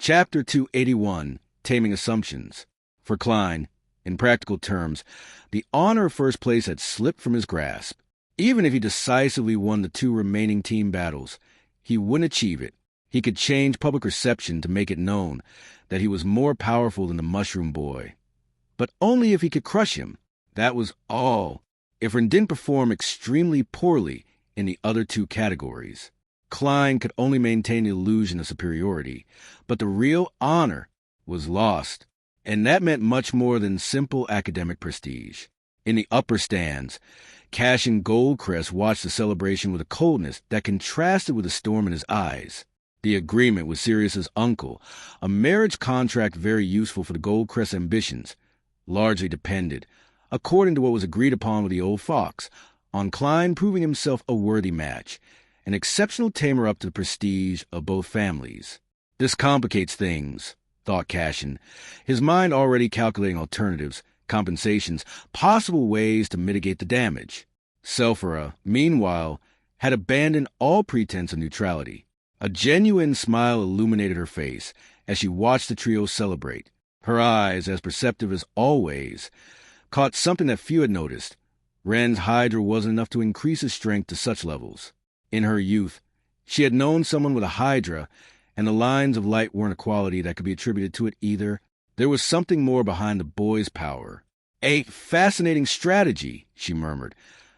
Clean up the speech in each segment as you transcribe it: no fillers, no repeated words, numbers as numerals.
Chapter 281, Taming Assumptions. For Klein, in practical terms, the honor of first place had slipped from his grasp. Even if he decisively won the 2 remaining team battles, he wouldn't achieve it. He could change public reception to make it known that he was more powerful than the Mushroom Boy. But only if he could crush him. That was all. If Ren didn't perform extremely poorly in the other 2 categories, Klein could only maintain the illusion of superiority, but the real honor was lost, and that meant much more than simple academic prestige. In the upper stands, Cash and Goldcrest watched the celebration with a coldness that contrasted with the storm in his eyes. The agreement with Sirius's uncle, a marriage contract very useful for the Goldcrest ambitions, largely depended, according to what was agreed upon with the old fox, on Klein proving himself a worthy match, an exceptional tamer up to the prestige of both families. This complicates things, thought Cashin, his mind already calculating alternatives, compensations, possible ways to mitigate the damage. Selphira, meanwhile, had abandoned all pretense of neutrality. A genuine smile illuminated her face as she watched the trio celebrate. Her eyes, as perceptive as always, caught something that few had noticed. Ren's Hydra wasn't enough to increase his strength to such levels. In her youth, she had known someone with a Hydra, and the lines of light weren't a quality that could be attributed to it either. There was something more behind the boy's power. "A fascinating strategy," she murmured,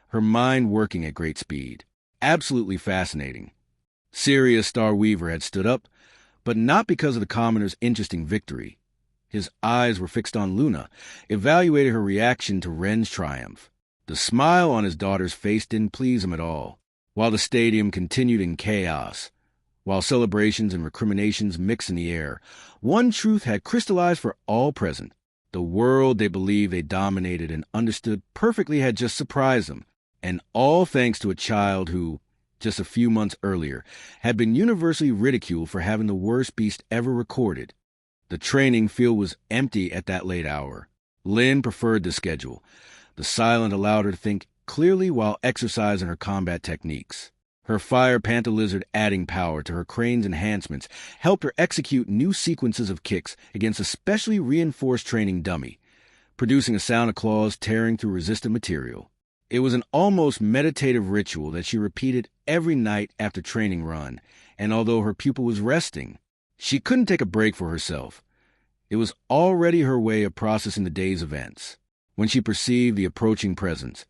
her mind working at great speed. Absolutely fascinating. Sirius Starweaver had stood up, but not because of the commoner's interesting victory. His eyes were fixed on Luna, evaluating her reaction to Ren's triumph. The smile on his daughter's face didn't please him at all. While the stadium continued in chaos, while celebrations and recriminations mixed in the air, one truth had crystallized for all present. The world they believed they dominated and understood perfectly had just surprised them, and all thanks to a child who, just a few months earlier, had been universally ridiculed for having the worst beast ever recorded. The training field was empty at that late hour. Lynn preferred the schedule. The silent allowed her to think clearly while exercising her combat techniques. Her Fire Panther Lizard adding power to her Crane's enhancements helped her execute new sequences of kicks against a specially reinforced training dummy, producing a sound of claws tearing through resistant material. It was an almost meditative ritual that she repeated every night after training run, and although her pupil was resting, she couldn't take a break for herself. It was already her way of processing the day's events. When she perceived the approaching presence,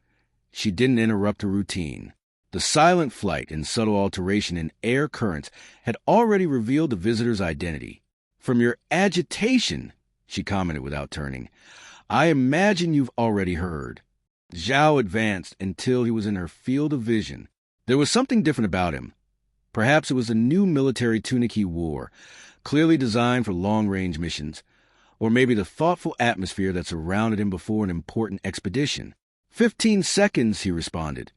she didn't interrupt her routine. The silent flight and subtle alteration in air currents had already revealed the visitor's identity. "From your agitation," she commented without turning, "I imagine you've already heard." Zhao advanced until he was in her field of vision. There was something different about him. Perhaps it was the new military tunic he wore, clearly designed for long-range missions, or maybe the thoughtful atmosphere that surrounded him before an important expedition. 15 seconds, he responded,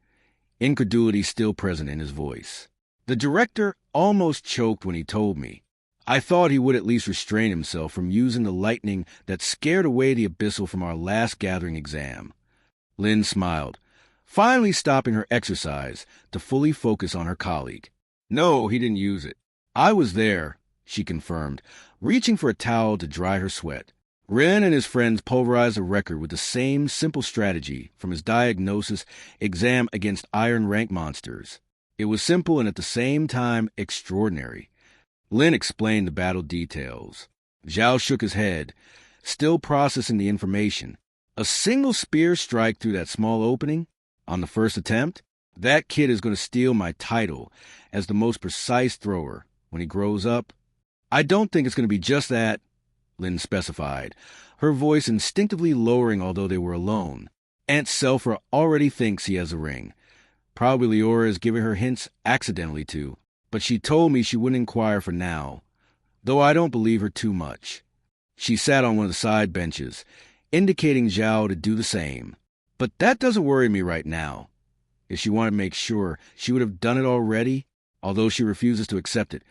incredulity still present in his voice. The director almost choked when he told me. I thought he would at least restrain himself from using the lightning that scared away the abyssal from our last gathering exam. Lynn smiled, finally stopping her exercise to fully focus on her colleague. No, he didn't use it. I was there, she confirmed, reaching for a towel to dry her sweat. Ren and his friends pulverized the record with the same simple strategy from his diagnosis exam against iron rank monsters. It was simple and at the same time extraordinary. Lin explained the battle details. Zhao shook his head, still processing the information. A single spear strike through that small opening on the first attempt? That kid is going to steal my title as the most precise thrower when he grows up. I don't think it's going to be just that, Lin specified, her voice instinctively lowering although they were alone. Aunt Selphira already thinks he has a ring. Probably Leora is giving her hints accidentally too, but she told me she wouldn't inquire for now, though I don't believe her too much. She sat on one of the side benches, indicating Zhao to do the same. But that doesn't worry me right now. If she wanted to make sure, she would have done it already, although she refuses to accept it.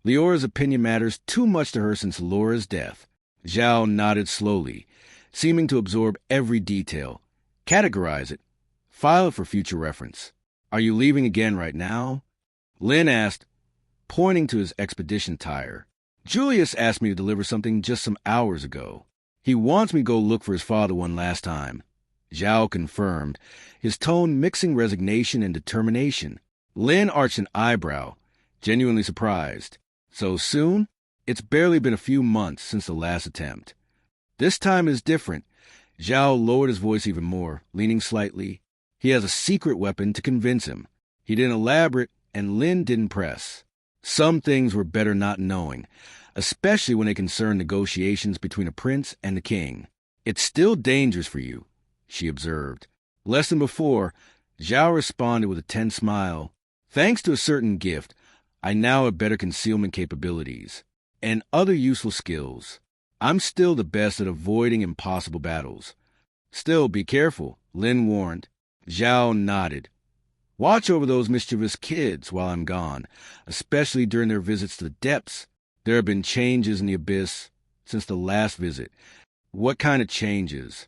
Leora's opinion matters too much to her since Laura's death. Zhao nodded slowly, seeming to absorb every detail, categorize it, file it for future reference. Are you leaving again right now? Lin asked, pointing to his expedition attire. Julius asked me to deliver something just some hours ago. He wants me to go look for his father one last time. Zhao confirmed, his tone mixing resignation and determination. Lin arched an eyebrow, genuinely surprised. So soon? It's barely been a few months since the last attempt. This time is different. Zhao lowered his voice even more, leaning slightly. He has a secret weapon to convince him. He didn't elaborate, and Lin didn't press. Some things were better not knowing, especially when they concern negotiations between a prince and the king. It's still dangerous for you, she observed. Less than before, Zhao responded with a tense smile. Thanks to a certain gift, I now have better concealment capabilities and other useful skills. I'm still the best at avoiding impossible battles. Still, be careful, Lin warned. Zhao nodded. Watch over those mischievous kids while I'm gone, especially during their visits to the depths. There have been changes in the abyss since the last visit. What kind of changes?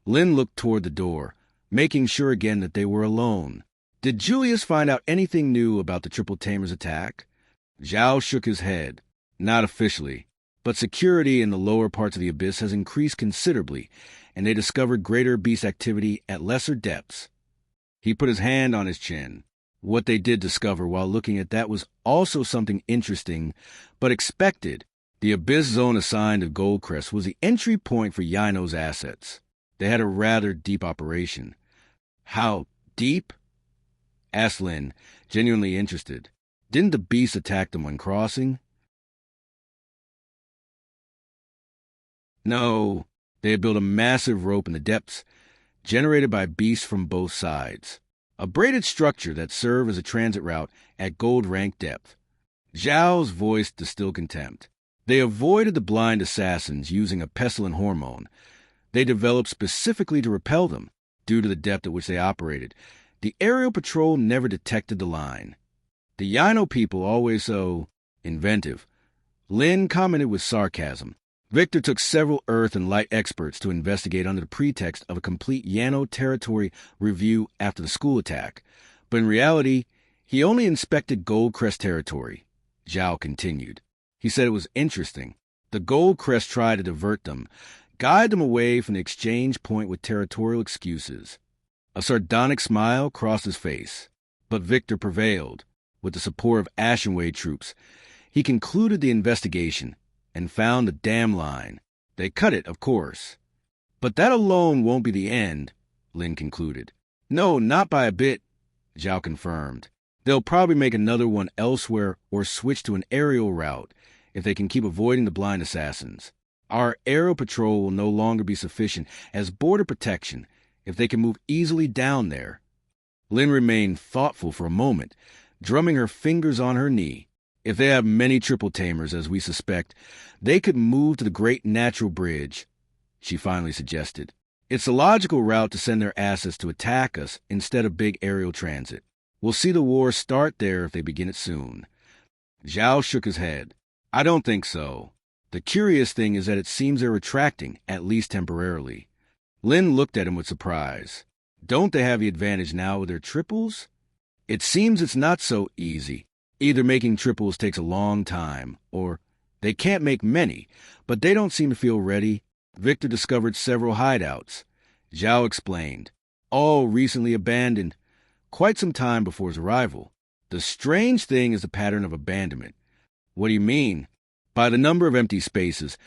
Lin looked toward the door, making sure again that they were alone. Did Julius find out anything new about the Triple Tamer's attack? Zhao shook his head. Not officially, but security in the lower parts of the abyss has increased considerably, and they discovered greater beast activity at lesser depths. He put his hand on his chin. What they did discover while looking at that was also something interesting, but expected. The abyss zone assigned to Goldcrest was the entry point for Yino's assets. They had a rather deep operation. How deep? Asked Lin, genuinely interested. Didn't the beast attack them when crossing? No, they had built a massive rope in the depths, generated by beasts from both sides. A braided structure that served as a transit route at gold rank depth. Zhao's voice distilled contempt. They avoided the blind assassins using a pestilent hormone. They developed specifically to repel them, due to the depth at which they operated. The aerial patrol never detected the line. The Yino people always so inventive. Lin commented with sarcasm. Victor took several Earth and Light experts to investigate under the pretext of a complete Yano territory review after the school attack. But in reality, he only inspected Goldcrest territory. Zhao continued. He said it was interesting. The Goldcrest tried to divert them, guide them away from the exchange point with territorial excuses. A sardonic smile crossed his face. But Victor prevailed. With the support of Ashenway troops, he concluded the investigation and found the dam line. They cut it, of course. But that alone won't be the end, Lin concluded. No, not by a bit, Zhao confirmed. They'll probably make another one elsewhere or switch to an aerial route if they can keep avoiding the blind assassins. Our aerial patrol will no longer be sufficient as border protection if they can move easily down there. Lin remained thoughtful for a moment, drumming her fingers on her knee. If they have many triple tamers, as we suspect, they could move to the Great Natural Bridge, she finally suggested. It's a logical route to send their assets to attack us instead of big aerial transit. We'll see the war start there if they begin it soon. Zhao shook his head. I don't think so. The curious thing is that it seems they're retracting, at least temporarily. Lin looked at him with surprise. Don't they have the advantage now with their triples? It seems it's not so easy. Either making triples takes a long time, or they can't make many, but they don't seem to feel ready. Victor discovered several hideouts. Zhao explained. All recently abandoned, quite some time before his arrival. The strange thing is the pattern of abandonment. What do you mean? By the number of empty spaces.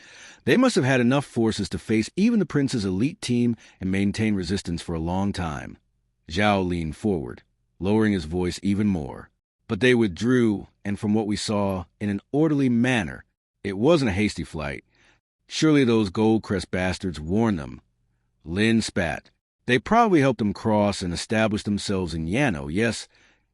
They must have had enough forces to face even the prince's elite team and maintain resistance for a long time. Zhao leaned forward, lowering his voice even more. But they withdrew, and from what we saw, in an orderly manner. It wasn't a hasty flight. Surely those Goldcrest bastards warned them. Lin spat. They probably helped them cross and establish themselves in Yano, yes,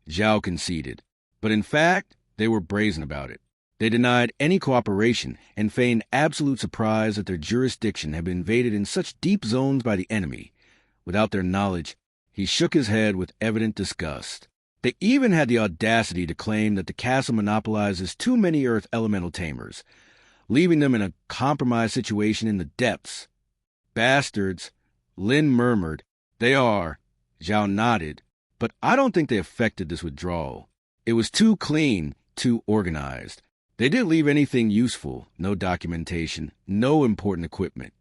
Zhao conceded. But in fact, they were brazen about it. They denied any cooperation and feigned absolute surprise that their jurisdiction had been invaded in such deep zones by the enemy. Without their knowledge, he shook his head with evident disgust. They even had the audacity to claim that the castle monopolizes too many Earth elemental tamers, leaving them in a compromised situation in the depths. Bastards, Lin murmured. They are, Zhao nodded, but I don't think they affected this withdrawal. It was too clean, too organized. They didn't leave anything useful, no documentation, no important equipment.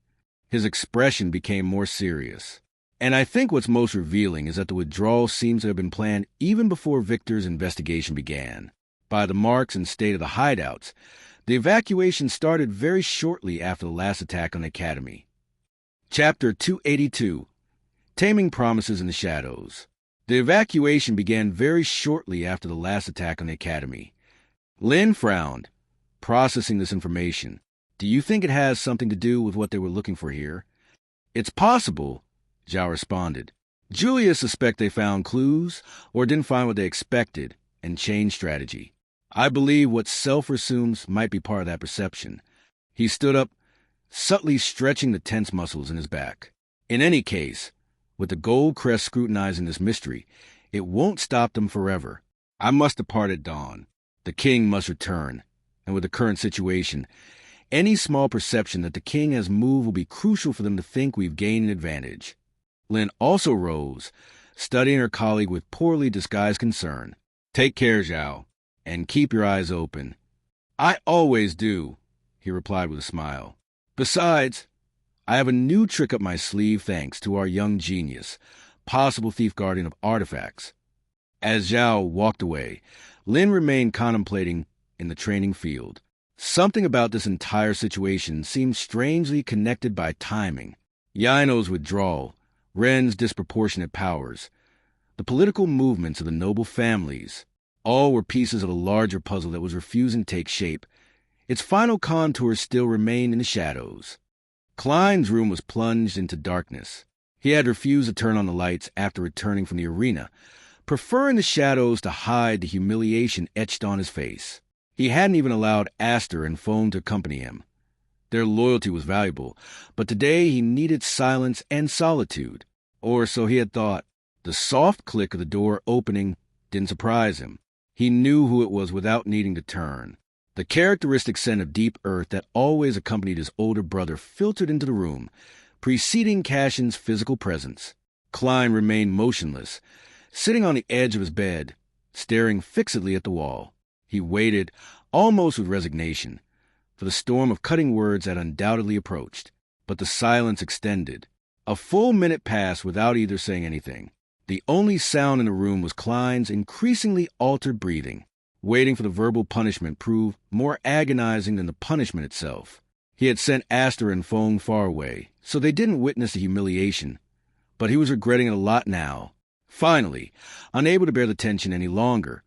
His expression became more serious. And I think what's most revealing is that the withdrawal seems to have been planned even before Victor's investigation began. By the marks and state of the hideouts, the evacuation started very shortly after the last attack on the Academy. Chapter 282. Taming Promises in the Shadows. The evacuation began very shortly after the last attack on the Academy. Lin frowned, processing this information. Do you think it has something to do with what they were looking for here? It's possible, Zhao responded. Julia suspect they found clues or didn't find what they expected and changed strategy. I believe what Self assumes might be part of that perception. He stood up, subtly stretching the tense muscles in his back. In any case, with the gold crest scrutinizing this mystery, it won't stop them forever. I must depart at dawn. The king must return, and with the current situation, any small perception that the king has moved will be crucial for them to think we've gained an advantage. Lin also rose, studying her colleague with poorly disguised concern. Take care, Zhao, and keep your eyes open. I always do, he replied with a smile. Besides, I have a new trick up my sleeve thanks to our young genius, possible thief guardian of artifacts. As Zhao walked away, Lin remained contemplating in the training field. Something about this entire situation seemed strangely connected by timing. Yaino's withdrawal, Ren's disproportionate powers, the political movements of the noble families, all were pieces of a larger puzzle that was refusing to take shape. Its final contours still remained in the shadows. Klein's room was plunged into darkness. He had refused to turn on the lights after returning from the arena, preferring the shadows to hide the humiliation etched on his face. He hadn't even allowed Aster and Foam to accompany him. Their loyalty was valuable, but today he needed silence and solitude. Or so he had thought. The soft click of the door opening didn't surprise him. He knew who it was without needing to turn. The characteristic scent of deep earth that always accompanied his older brother filtered into the room, preceding Cashin's physical presence. Klein remained motionless, sitting on the edge of his bed, staring fixedly at the wall. He waited, almost with resignation, for the storm of cutting words that undoubtedly approached. But the silence extended. A full minute passed without either saying anything. The only sound in the room was Klein's increasingly altered breathing. Waiting for the verbal punishment proved more agonizing than the punishment itself. He had sent Aster and Foam far away, so they didn't witness the humiliation, but he was regretting it a lot now. Finally, unable to bear the tension any longer,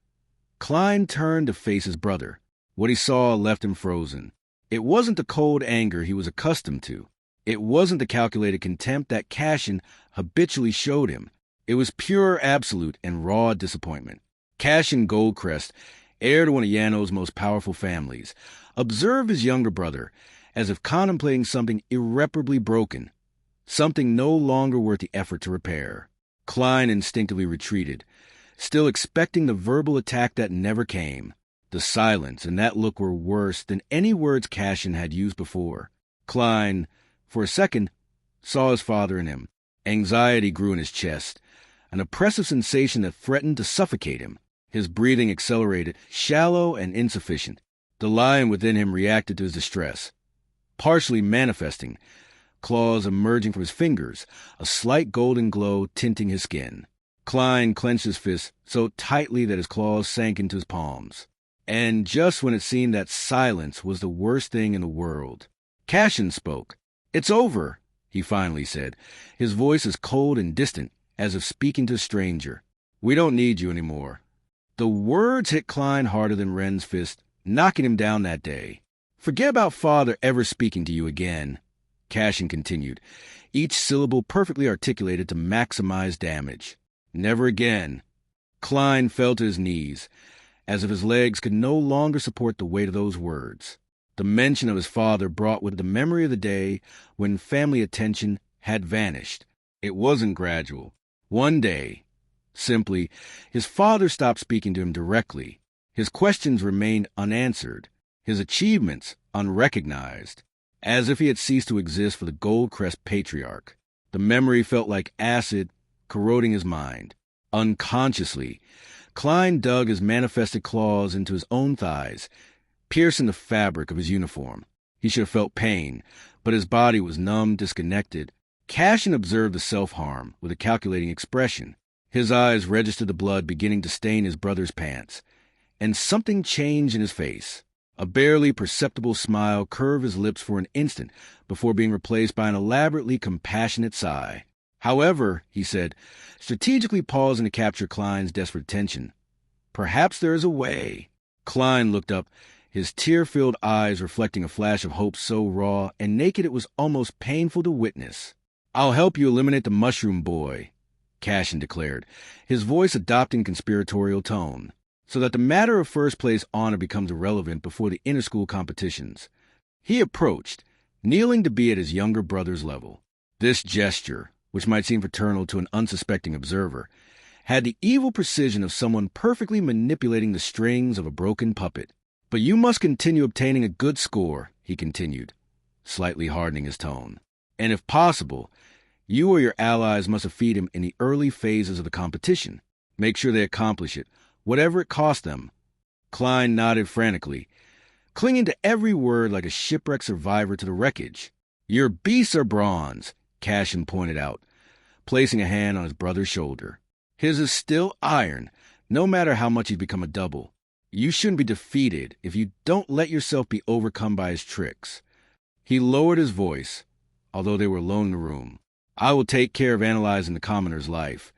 Klein turned to face his brother. What he saw left him frozen. It wasn't the cold anger he was accustomed to. It wasn't the calculated contempt that Cashin habitually showed him. It was pure, absolute, and raw disappointment. Cashin Goldcrest, heir to one of Yano's most powerful families, observed his younger brother as if contemplating something irreparably broken, something no longer worth the effort to repair. Klein instinctively retreated, still expecting the verbal attack that never came. The silence and that look were worse than any words Cashin had used before. Klein, for a second, saw his father in him. Anxiety grew in his chest, an oppressive sensation that threatened to suffocate him. His breathing accelerated, shallow and insufficient. The lion within him reacted to his distress, partially manifesting, claws emerging from his fingers, a slight golden glow tinting his skin. Klein clenched his fist so tightly that his claws sank into his palms. And just when it seemed that silence was the worst thing in the world, Cashin spoke. "It's over," he finally said, his voice as cold and distant as if speaking to a stranger. "We don't need you anymore." The words hit Klein harder than Ren's fist, knocking him down that day. "Forget about Father ever speaking to you again," Cashin continued, each syllable perfectly articulated to maximize damage. "Never again." Klein fell to his knees, as if his legs could no longer support the weight of those words. The mention of his father brought with it the memory of the day when family attention had vanished. It wasn't gradual. One day, simply, his father stopped speaking to him directly. His questions remained unanswered, his achievements unrecognized, as if he had ceased to exist for the Goldcrest patriarch. The memory felt like acid corroding his mind. Unconsciously, Klein dug his manifested claws into his own thighs, piercing the fabric of his uniform. He should have felt pain, but his body was numb, disconnected. Cashin observed the self-harm with a calculating expression. His eyes registered the blood beginning to stain his brother's pants, and something changed in his face. A barely perceptible smile curved his lips for an instant before being replaced by an elaborately compassionate sigh. "However," he said, strategically pausing to capture Klein's desperate attention, "perhaps there is a way." Klein looked up, his tear-filled eyes reflecting a flash of hope so raw and naked it was almost painful to witness. "I'll help you eliminate the mushroom boy," Cashin declared, his voice adopting conspiratorial tone, "so that the matter of first-place honor becomes irrelevant before the inter-school competitions." He approached, kneeling to be at his younger brother's level. This gesture, which might seem fraternal to an unsuspecting observer, had the evil precision of someone perfectly manipulating the strings of a broken puppet. "But you must continue obtaining a good score," he continued, slightly hardening his tone. "And if possible, you or your allies must defeat him in the early phases of the competition. Make sure they accomplish it, whatever it costs them." Klein nodded frantically, clinging to every word like a shipwrecked survivor to the wreckage. "Your beasts are bronze," Cashin pointed out, placing a hand on his brother's shoulder. "His is still iron, no matter how much he's become a double. You shouldn't be defeated if you don't let yourself be overcome by his tricks." He lowered his voice, although they were alone in the room. "I will take care of analyzing the commoner's life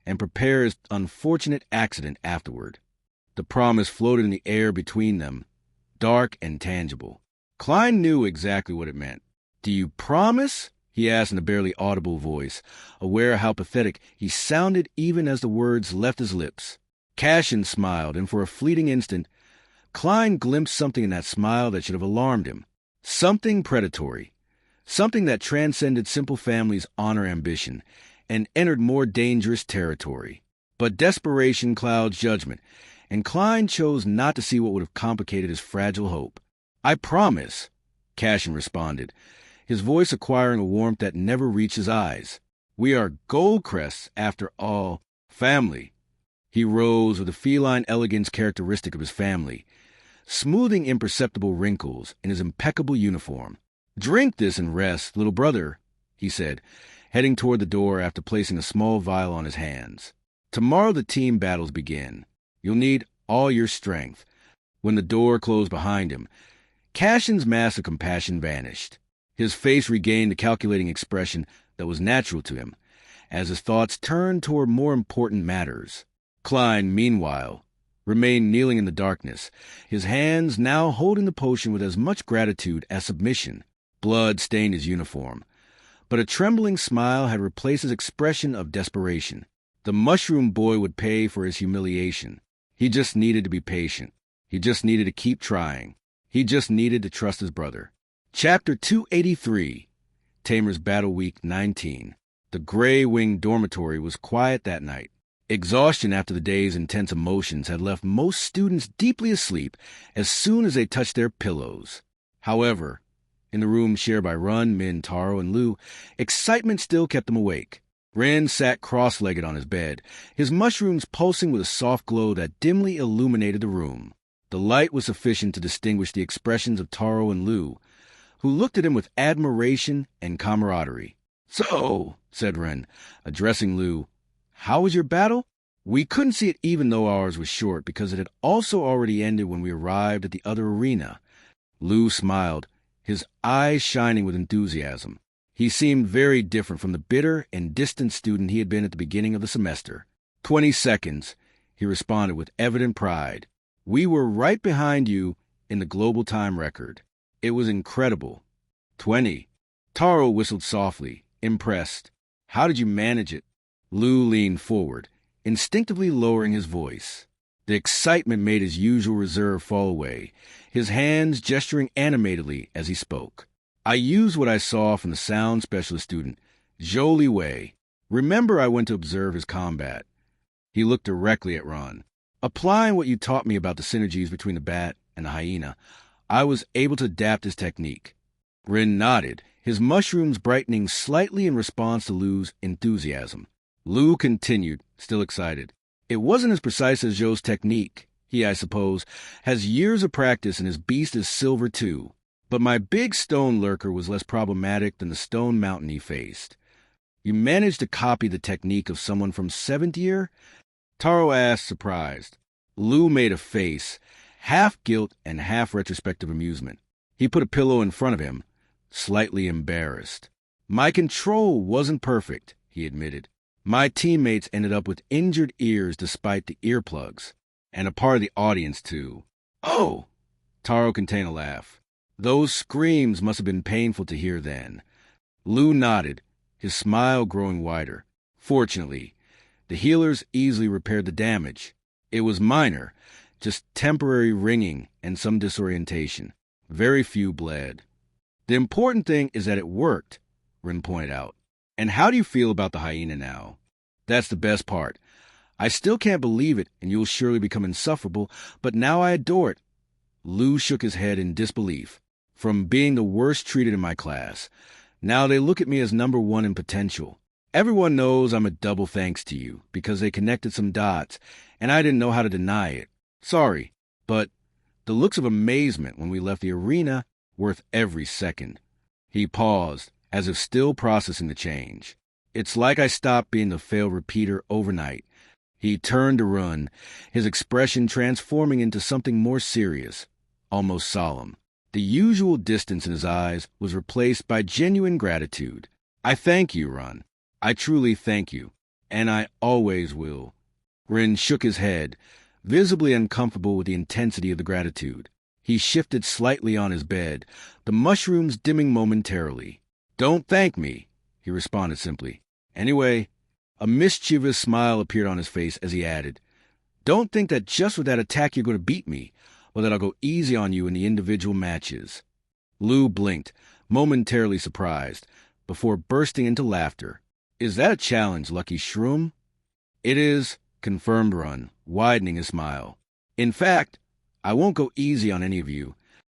and prepare his unfortunate accident afterward." The promise floated in the air between them, dark and tangible. Klein knew exactly what it meant. "Do you promise?" he asked in a barely audible voice, aware how pathetic he sounded even as the words left his lips. Cashin smiled, and for a fleeting instant, Klein glimpsed something in that smile that should have alarmed him. Something predatory. Something that transcended simple family's honor ambition and entered more dangerous territory. But desperation clouds judgment, and Klein chose not to see what would have complicated his fragile hope. "I promise," Cashin responded, his voice acquiring a warmth that never reached his eyes. "We are Goldcrests, after all. Family." He rose with the feline elegance characteristic of his family, smoothing imperceptible wrinkles in his impeccable uniform. "Drink this and rest, little brother," he said, heading toward the door after placing a small vial on his hands. "Tomorrow the team battles begin. You'll need all your strength." When the door closed behind him, Cashin's mask of compassion vanished. His face regained the calculating expression that was natural to him, as his thoughts turned toward more important matters. Klein, meanwhile, remained kneeling in the darkness, his hands now holding the potion with as much gratitude as submission. Blood stained his uniform, but a trembling smile had replaced his expression of desperation. The mushroom boy would pay for his humiliation. He just needed to be patient. He just needed to keep trying. He just needed to trust his brother. Chapter 283, Tamer's Battle Week 19. The gray-winged dormitory was quiet that night. Exhaustion after the day's intense emotions had left most students deeply asleep as soon as they touched their pillows. However, in the room shared by Run, Min, Taro, and Lu, excitement still kept them awake. Ren sat cross-legged on his bed, his mushrooms pulsing with a soft glow that dimly illuminated the room. The light was sufficient to distinguish the expressions of Taro and Lu, who looked at him with admiration and camaraderie. "So," said Ren, addressing Lu, "how was your battle?" "We couldn't see it even though ours was short because it had also already ended when we arrived at the other arena." Lu smiled, his eyes shining with enthusiasm. He seemed very different from the bitter and distant student he had been at the beginning of the semester. 20 seconds, he responded with evident pride. "We were right behind you in the global time record. It was incredible." 20. Taro whistled softly, impressed. "How did you manage it?" Lu leaned forward, instinctively lowering his voice. The excitement made his usual reserve fall away, his hands gesturing animatedly as he spoke. "I used what I saw from the sound specialist student, Jolie Wei. Remember I went to observe his combat." He looked directly at Ron. "Applying what you taught me about the synergies between the bat and the hyena, I was able to adapt his technique." Rin nodded, his mushrooms brightening slightly in response to Lu's enthusiasm. Lu continued, still excited. "It wasn't as precise as Zhou's technique," He, I suppose, has years of practice and his beast is silver too. But my big stone lurker was less problematic than the stone mountain he faced. You managed to copy the technique of someone from 7th year? Taro asked, surprised. Lou made a face, half guilt and half retrospective amusement. He put a pillow in front of him, slightly embarrassed. My control wasn't perfect, he admitted. My teammates ended up with injured ears despite the earplugs, and a part of the audience, too. Oh! Taro contained a laugh. Those screams must have been painful to hear then. Lou nodded, his smile growing wider. Fortunately, the healers easily repaired the damage. It was minor, just temporary ringing and some disorientation. Very few bled. The important thing is that it worked, Rin pointed out. And how do you feel about the hyena now? That's the best part. I still can't believe it, and you'll surely become insufferable, but now I adore it. Lou shook his head in disbelief. From being the worst treated in my class, now they look at me as number one in potential. Everyone knows I'm a double thanks to you, because they connected some dots, and I didn't know how to deny it. Sorry, but the looks of amazement when we left the arena worth every second. He paused, as if still processing the change. It's like I stopped being the failed repeater overnight. He turned to run, his expression transforming into something more serious, almost solemn. The usual distance in his eyes was replaced by genuine gratitude. I thank you, Ron. I truly thank you, and I always will. Rin shook his head, visibly uncomfortable with the intensity of the gratitude. He shifted slightly on his bed, the mushrooms dimming momentarily. Don't thank me, he responded simply. Anyway, a mischievous smile appeared on his face as he added, don't think that just with that attack you're going to beat me, or that I'll go easy on you in the individual matches. Lou blinked, momentarily surprised, before bursting into laughter. Is that a challenge, Lucky Shroom? It is, confirmed Run, widening his smile. In fact, I won't go easy on any of you.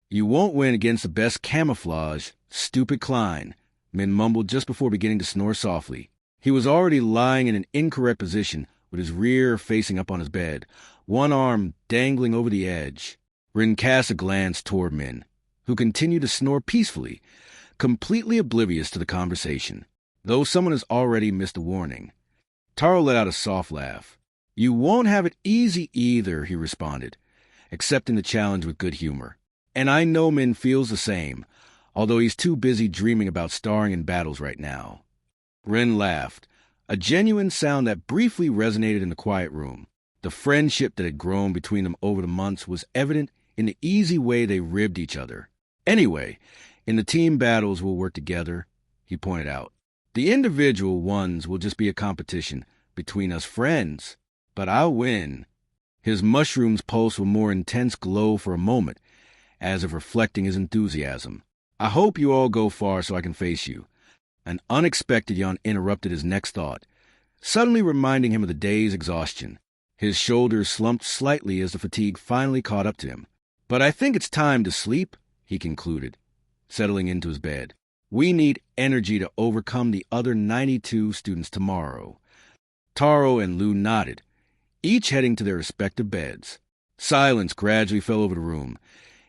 You won't win against the best camouflage, stupid Klein, Min mumbled just before beginning to snore softly. He was already lying in an incorrect position, with his rear facing up on his bed, one arm dangling over the edge. Rin cast a glance toward Min, who continued to snore peacefully, completely oblivious to the conversation, though someone has already missed a warning. Taro let out a soft laugh. You won't have it easy either, he responded, accepting the challenge with good humor. And I know Min feels the same, although he's too busy dreaming about starring in battles right now. Rin laughed, a genuine sound that briefly resonated in the quiet room. The friendship that had grown between them over the months was evident in the easy way they ribbed each other. Anyway, in the team battles we'll work together, he pointed out. The individual ones will just be a competition between us friends, but I'll win. His mushrooms pulsed with more intense glow for a moment, as if reflecting his enthusiasm. I hope you all go far so I can face you. An unexpected yawn interrupted his next thought, suddenly reminding him of the day's exhaustion. His shoulders slumped slightly as the fatigue finally caught up to him. But I think it's time to sleep, he concluded, settling into his bed. We need energy to overcome the other 92 students tomorrow. Taro and Lou nodded, each heading to their respective beds. Silence gradually fell over the room,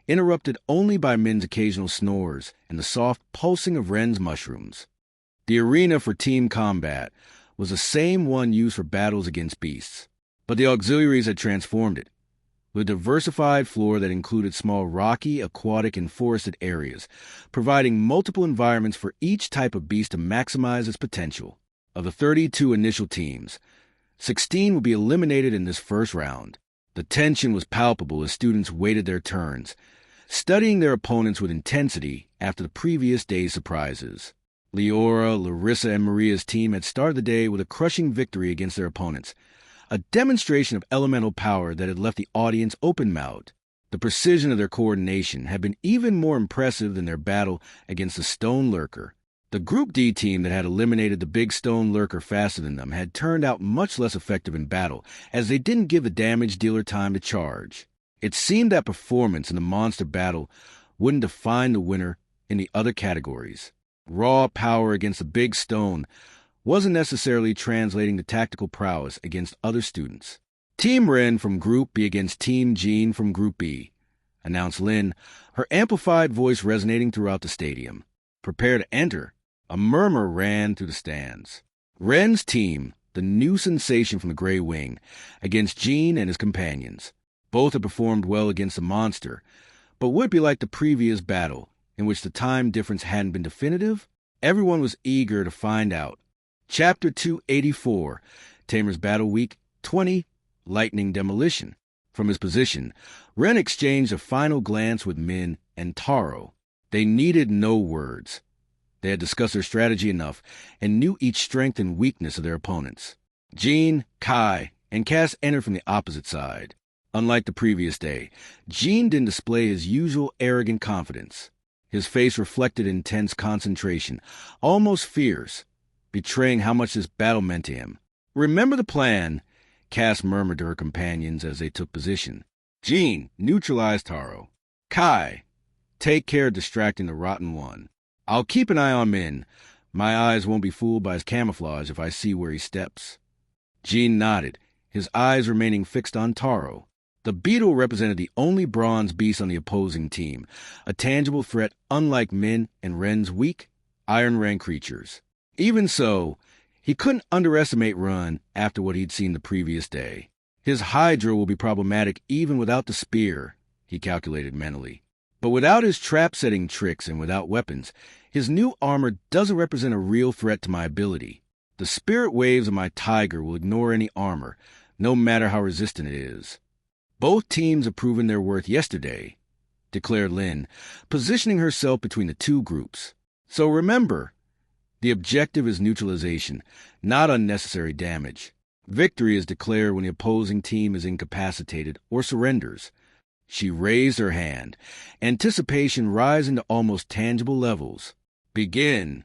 interrupted only by Min's occasional snores and the soft pulsing of Ren's mushrooms. The arena for team combat was the same one used for battles against beasts, but the auxiliaries had transformed it, with a diversified floor that included small rocky, aquatic, and forested areas, providing multiple environments for each type of beast to maximize its potential. Of the 32 initial teams, 16 would be eliminated in this first round. The tension was palpable as students waited their turns, studying their opponents with intensity after the previous day's surprises. Leora, Larissa, and Maria's team had started the day with a crushing victory against their opponents, a demonstration of elemental power that had left the audience open-mouthed. The precision of their coordination had been even more impressive than their battle against the Stone Lurker. The Group D team that had eliminated the big Stone Lurker faster than them had turned out much less effective in battle, as they didn't give the damage dealer time to charge. It seemed that performance in the monster battle wouldn't define the winner in the other categories. Raw power against the big stone wasn't necessarily translating to tactical prowess against other students. Team Ren from Group B against Team Jean from Group B, announced Lin, her amplified voice resonating throughout the stadium. Prepare to enter. A murmur ran through the stands. Ren's team, the new sensation from the Grey Wing, against Jean and his companions. Both had performed well against the monster, but would it be like the previous battle, in which the time difference hadn't been definitive? Everyone was eager to find out. Chapter 284, Tamer's Battle Week 20, Lightning Demolition. From his position, Ren exchanged a final glance with Min and Taro. They needed no words. They had discussed their strategy enough and knew each strength and weakness of their opponents. Jean, Kai, and Cass entered from the opposite side. Unlike the previous day, Jean didn't display his usual arrogant confidence. His face reflected intense concentration, almost fierce, betraying how much this battle meant to him. "Remember the plan," Cass murmured to her companions as they took position. "Jean, neutralize Taro. Kai, take care of distracting the Rotten One. I'll keep an eye on Min. My eyes won't be fooled by his camouflage if I see where he steps." Jean nodded, his eyes remaining fixed on Taro. The beetle represented the only bronze beast on the opposing team, a tangible threat unlike Min and Ren's weak, iron-ran creatures. Even so, he couldn't underestimate Ren after what he'd seen the previous day. His Hydra will be problematic even without the spear, he calculated mentally. But without his trap-setting tricks and without weapons, his new armor doesn't represent a real threat to my ability. The spirit waves of my tiger will ignore any armor, no matter how resistant it is. Both teams have proven their worth yesterday, declared Lin, positioning herself between the two groups. So remember, the objective is neutralization, not unnecessary damage. Victory is declared when the opposing team is incapacitated or surrenders. She raised her hand, anticipation rising to almost tangible levels. "Begin."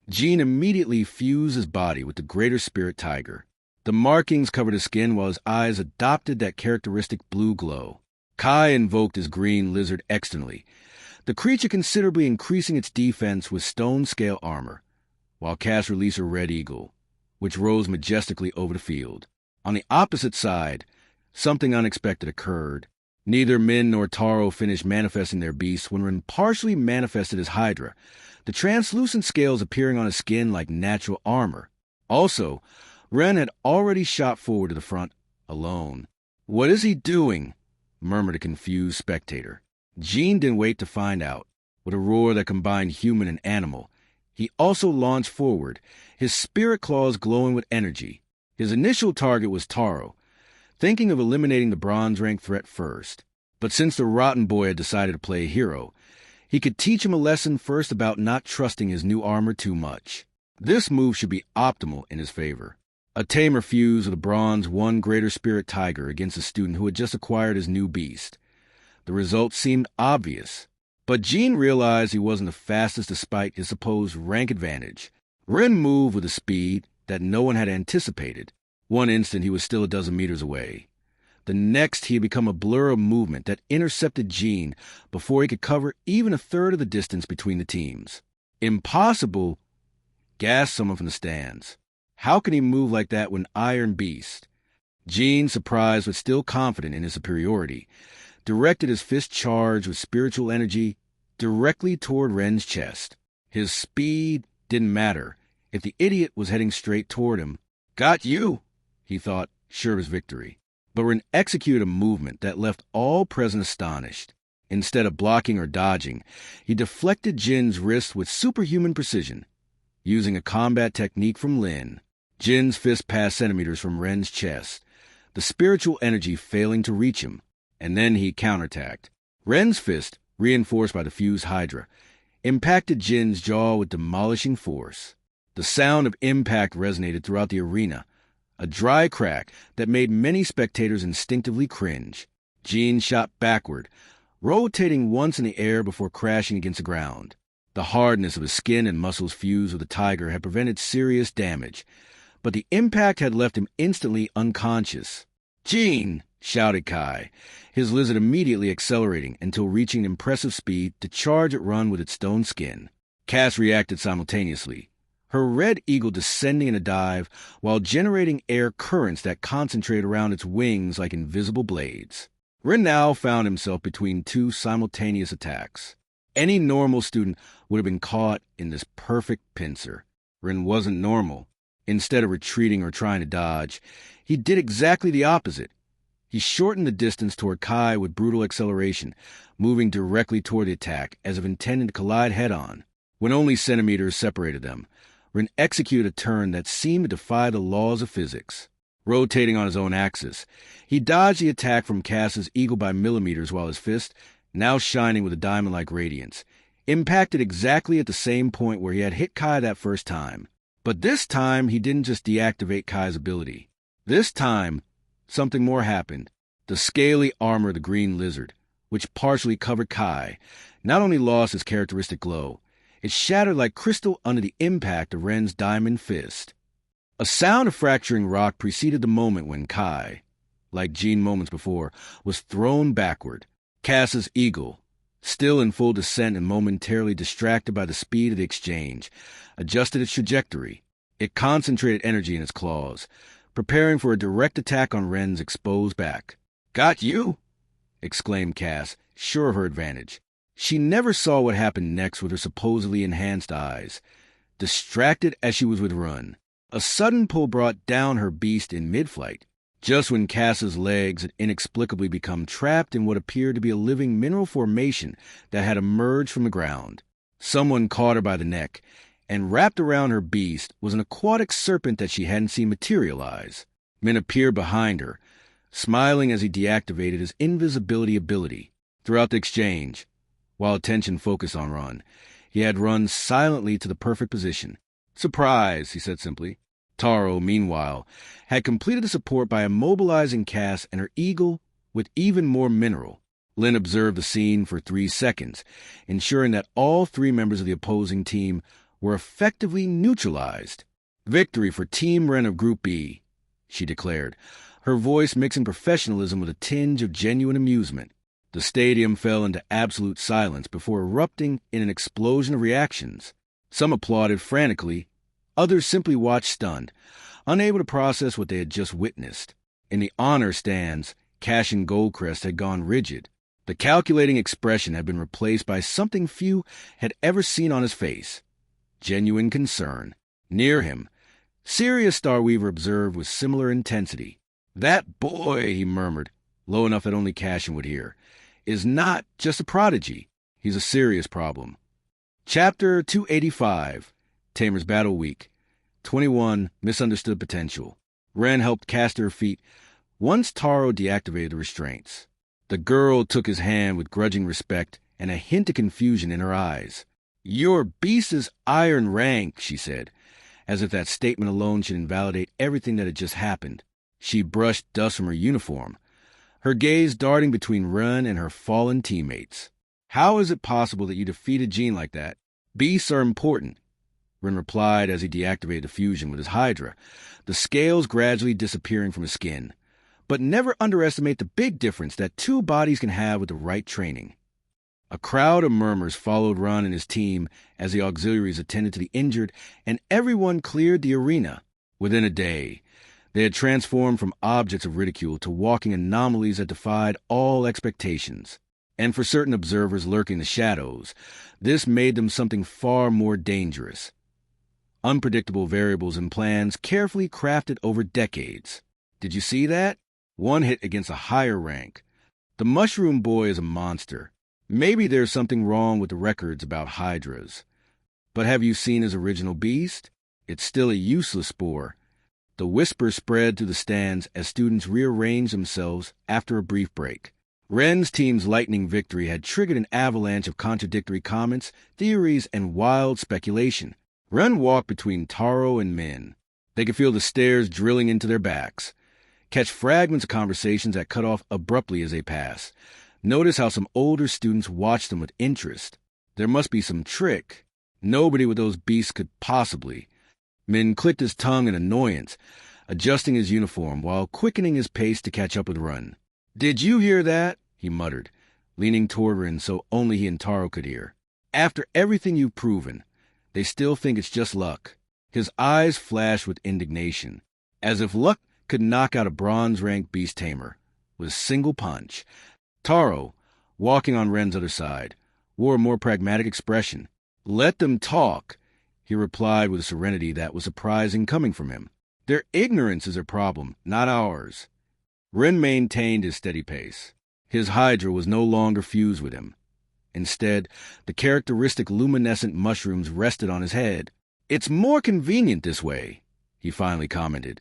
Jean immediately fused his body with the greater spirit tiger. The markings covered his skin while his eyes adopted that characteristic blue glow. Kai invoked his green lizard externally, the creature considerably increasing its defense with stone-scale armor, while Cass released her red eagle, which rose majestically over the field. On the opposite side, something unexpected occurred. Neither Min nor Taro finished manifesting their beasts when Ren partially manifested his Hydra, the translucent scales appearing on his skin like natural armor. Also, Ren had already shot forward to the front, alone. "What is he doing?" murmured a confused spectator. Jean didn't wait to find out. With a roar that combined human and animal, he also launched forward, his spirit claws glowing with energy. His initial target was Taro, thinking of eliminating the bronze-rank threat first. But since the Rotten Boy had decided to play a hero, he could teach him a lesson first about not trusting his new armor too much. This move should be optimal in his favor. A tamer fused with a bronze one greater spirit tiger against a student who had just acquired his new beast. The result seemed obvious, but Jean realized he wasn't the fastest despite his supposed rank advantage. Ren moved with a speed that no one had anticipated. One instant he was still a dozen meters away. The next he had become a blur of movement that intercepted Jean before he could cover even a third of the distance between the teams. "Impossible!" gasped someone from the stands. How can he move like that when Iron Beast? Jean, surprised but still confident in his superiority, directed his fist charged with spiritual energy directly toward Ren's chest. His speed didn't matter if the idiot was heading straight toward him. "Got you," he thought, sure of his victory. But Ren executed a movement that left all present astonished. Instead of blocking or dodging, he deflected Jin's wrist with superhuman precision, using a combat technique from Lin. Jin's fist passed centimeters from Ren's chest, the spiritual energy failing to reach him, and then he counterattacked. Ren's fist, reinforced by the fused Hydra, impacted Jin's jaw with demolishing force. The sound of impact resonated throughout the arena, a dry crack that made many spectators instinctively cringe. Jin shot backward, rotating once in the air before crashing against the ground. The hardness of his skin and muscles fused with the tiger had prevented serious damage, but the impact had left him instantly unconscious. "Jean!" shouted Kai, his lizard immediately accelerating until reaching an impressive speed to charge at Run with its stone skin. Cass reacted simultaneously, her red eagle descending in a dive while generating air currents that concentrate around its wings like invisible blades. Ren now found himself between two simultaneous attacks. Any normal student would have been caught in this perfect pincer. Ren wasn't normal. Instead of retreating or trying to dodge, he did exactly the opposite. He shortened the distance toward Kai with brutal acceleration, moving directly toward the attack as if intending to collide head-on. When only centimeters separated them, Ren executed a turn that seemed to defy the laws of physics. Rotating on his own axis, he dodged the attack from Cass's eagle by millimeters while his fist, now shining with a diamond-like radiance, impacted exactly at the same point where he had hit Kai that first time. But this time, he didn't just deactivate Kai's ability. This time, something more happened. The scaly armor of the green lizard, which partially covered Kai, not only lost its characteristic glow, it shattered like crystal under the impact of Ren's diamond fist. A sound of fracturing rock preceded the moment when Kai, like Jean moments before, was thrown backward. Cass's eagle, still in full descent and momentarily distracted by the speed of the exchange, adjusted its trajectory. It concentrated energy in its claws, preparing for a direct attack on Ren's exposed back. "Got you!" exclaimed Cass, sure of her advantage. She never saw what happened next with her supposedly enhanced eyes. Distracted as she was with Ren, a sudden pull brought down her beast in mid-flight, just when Cass's legs had inexplicably become trapped in what appeared to be a living mineral formation that had emerged from the ground. Someone caught her by the neck, and wrapped around her beast was an aquatic serpent that she hadn't seen materialize. Men appeared behind her, smiling as he deactivated his invisibility ability. Throughout the exchange, while attention focused on Ren, he had run silently to the perfect position. "Surprise," he said simply. Taro, meanwhile, had completed the support by immobilizing Cass and her eagle with even more mineral. Lin observed the scene for 3 seconds, ensuring that all 3 members of the opposing team were effectively neutralized. "Victory for Team Ren of Group B," she declared, her voice mixing professionalism with a tinge of genuine amusement. The stadium fell into absolute silence before erupting in an explosion of reactions. Some applauded frantically, others simply watched stunned, unable to process what they had just witnessed. In the honor stands, Cash and Goldcrest had gone rigid. The calculating expression had been replaced by something few had ever seen on his face: genuine concern. Near him, Sirius Starweaver observed with similar intensity. "That boy," he murmured, low enough that only Cashin would hear, "is not just a prodigy. He's a serious problem." Chapter 285, Tamer's Battle Week, 21, Misunderstood Potential. Ren helped Cass to her feet once Taro deactivated the restraints. The girl took his hand with grudging respect and a hint of confusion in her eyes. "Your beast is iron rank," she said, as if that statement alone should invalidate everything that had just happened. She brushed dust from her uniform, her gaze darting between Ren and her fallen teammates. "How is it possible that you defeated Jean like that? Beasts are important," Ren replied as he deactivated the fusion with his Hydra, the scales gradually disappearing from his skin. "But never underestimate the big difference that 2 bodies can have with the right training." A crowd of murmurs followed Ren and his team as the auxiliaries attended to the injured, and everyone cleared the arena. Within a day, they had transformed from objects of ridicule to walking anomalies that defied all expectations. And for certain observers lurking in the shadows, this made them something far more dangerous. Unpredictable variables and plans carefully crafted over decades. Did you see that? One hit against a higher rank. The Mushroom Boy is a monster. Maybe there's something wrong with the records about Hydras. But have you seen his original beast? It's still a useless spore. The whisper spread through the stands as students rearranged themselves after a brief break. Ren's team's lightning victory had triggered an avalanche of contradictory comments, theories, and wild speculation. Ren walked between Taro and Min. They could feel the stares drilling into their backs, catch fragments of conversations that cut off abruptly as they passed. Notice how some older students watched them with interest. There must be some trick. Nobody with those beasts could possibly. Min clicked his tongue in annoyance, adjusting his uniform while quickening his pace to catch up with Ren. "Did you hear that?" he muttered, leaning toward Ren so only he and Taro could hear. "After everything you've proven, they still think it's just luck." His eyes flashed with indignation, as if luck could knock out a bronze-ranked beast tamer with a single punch. Taro, walking on Ren's other side, wore a more pragmatic expression. "Let them talk," he replied with a serenity that was surprising coming from him. "Their ignorance is their problem, not ours." Ren maintained his steady pace. His hydra was no longer fused with him. Instead, the characteristic luminescent mushrooms rested on his head. "It's more convenient this way," he finally commented,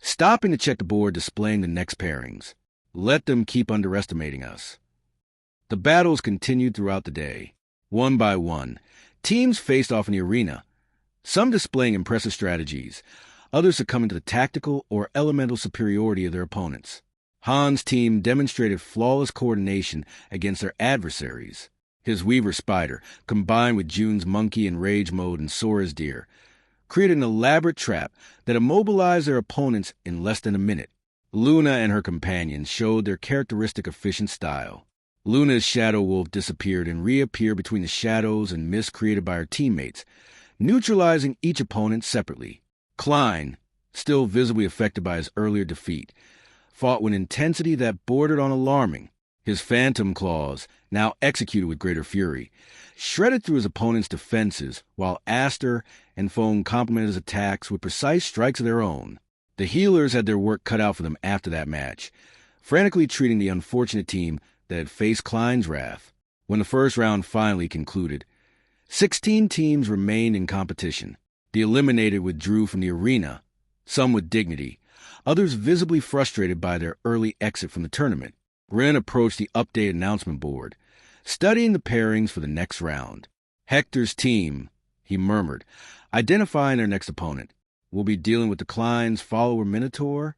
stopping to check the board displaying the next pairings. "Let them keep underestimating us." The battles continued throughout the day. One by one, teams faced off in the arena, some displaying impressive strategies, others succumbing to the tactical or elemental superiority of their opponents. Han's team demonstrated flawless coordination against their adversaries. His Weaver Spider, combined with June's Monkey in Rage Mode and Sora's Deer, created an elaborate trap that immobilized their opponents in less than a minute. Luna and her companions showed their characteristic efficient style. Luna's Shadow Wolf disappeared and reappeared between the shadows and mist created by her teammates, neutralizing each opponent separately. Klein, still visibly affected by his earlier defeat, fought with intensity that bordered on alarming. His Phantom Claws, now executed with greater fury, shredded through his opponent's defenses, while Aster and Foam complemented his attacks with precise strikes of their own. The healers had their work cut out for them after that match, frantically treating the unfortunate team that had faced Klein's wrath. When the first round finally concluded, 16 teams remained in competition. The eliminated withdrew from the arena, some with dignity, others visibly frustrated by their early exit from the tournament. Ren approached the updated announcement board, studying the pairings for the next round. "Hector's team," he murmured, identifying their next opponent, "will be dealing with the Klein's follower Minotaur?"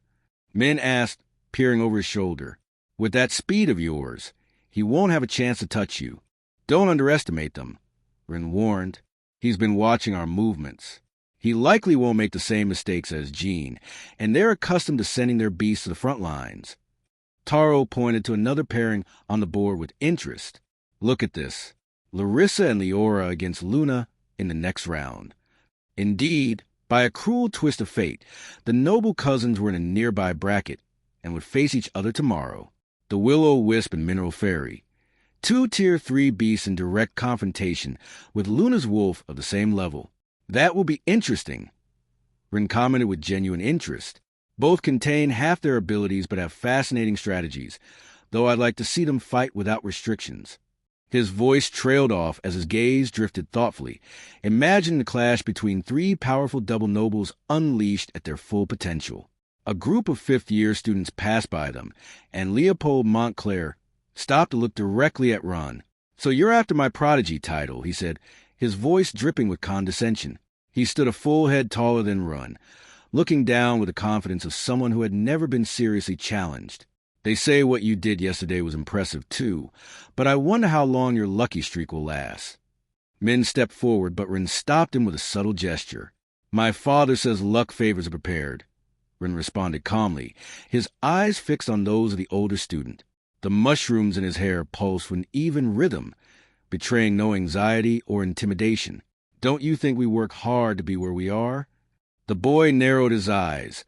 Min asked, peering over his shoulder. "With that speed of yours, he won't have a chance to touch you. Don't underestimate them," Ren warned. "He's been watching our movements. He likely won't make the same mistakes as Jean, and they're accustomed to sending their beasts to the front lines." Taro pointed to another pairing on the board with interest. "Look at this. Larissa and Leora against Luna in the next round." Indeed, by a cruel twist of fate, the noble cousins were in a nearby bracket and would face each other tomorrow. The Will-O-Wisp and Mineral Fairy, two Tier 3 beasts in direct confrontation with Luna's Wolf of the same level. "That will be interesting," Ren commented with genuine interest. "Both contain half their abilities but have fascinating strategies, though I'd like to see them fight without restrictions." His voice trailed off as his gaze drifted thoughtfully, imagining the clash between three powerful double nobles unleashed at their full potential. A group of fifth-year students passed by them, and Leopold Montclair stopped to look directly at Ron. "So you're after my prodigy title," he said, his voice dripping with condescension. He stood a full head taller than Ron, looking down with the confidence of someone who had never been seriously challenged. "They say what you did yesterday was impressive, too, but I wonder how long your lucky streak will last." Min stepped forward, but Ren stopped him with a subtle gesture. "My father says luck favors the prepared," Ren responded calmly, his eyes fixed on those of the older student. The mushrooms in his hair pulsed with an even rhythm, betraying no anxiety or intimidation. "Don't you think we work hard to be where we are?" The boy narrowed his eyes,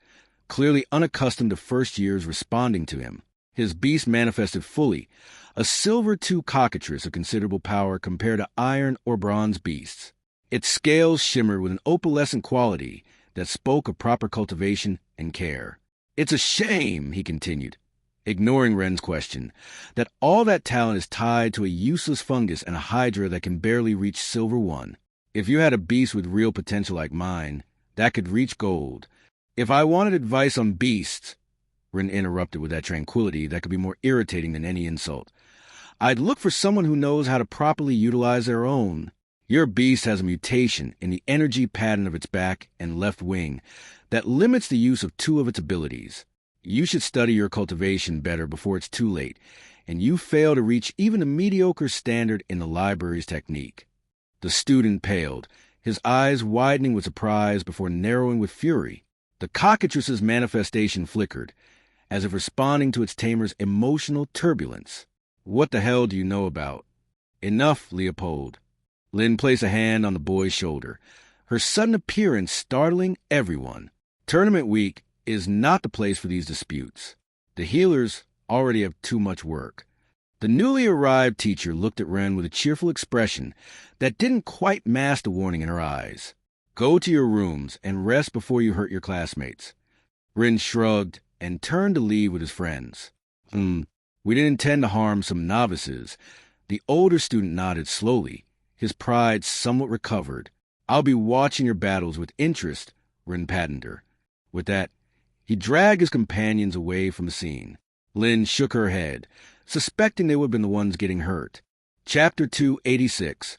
clearly unaccustomed to first years responding to him. His beast manifested fully, a silver 2 cockatrice of considerable power compared to iron or bronze beasts. Its scales shimmered with an opalescent quality that spoke of proper cultivation and care. "It's a shame," he continued, ignoring Ren's question, "that all that talent is tied to a useless fungus and a hydra that can barely reach Silver 1. If you had a beast with real potential like mine, that could reach gold. If I wanted advice on beasts," Ren interrupted with that tranquility that could be more irritating than any insult, "I'd look for someone who knows how to properly utilize their own. Your beast has a mutation in the energy pattern of its back and left wing that limits the use of 2 of its abilities. You should study your cultivation better before it's too late, and you fail to reach even a mediocre standard in the library's technique." The student paled, his eyes widening with surprise before narrowing with fury. The cockatrice's manifestation flickered, as if responding to its tamer's emotional turbulence. "What the hell do you know about—" "Enough, Leopold." Lynn placed a hand on the boy's shoulder, her sudden appearance startling everyone. Tournament week is not the place for these disputes. The healers already have too much work. The newly arrived teacher looked at Ren with a cheerful expression that didn't quite mask the warning in her eyes. Go to your rooms and rest before you hurt your classmates. Ren shrugged and turned to leave with his friends. We didn't intend to harm some novices. The older student nodded slowly, his pride somewhat recovered. I'll be watching your battles with interest, Ren patted her. With that, he dragged his companions away from the scene. Lynn shook her head, suspecting they would have been the ones getting hurt. Chapter 286,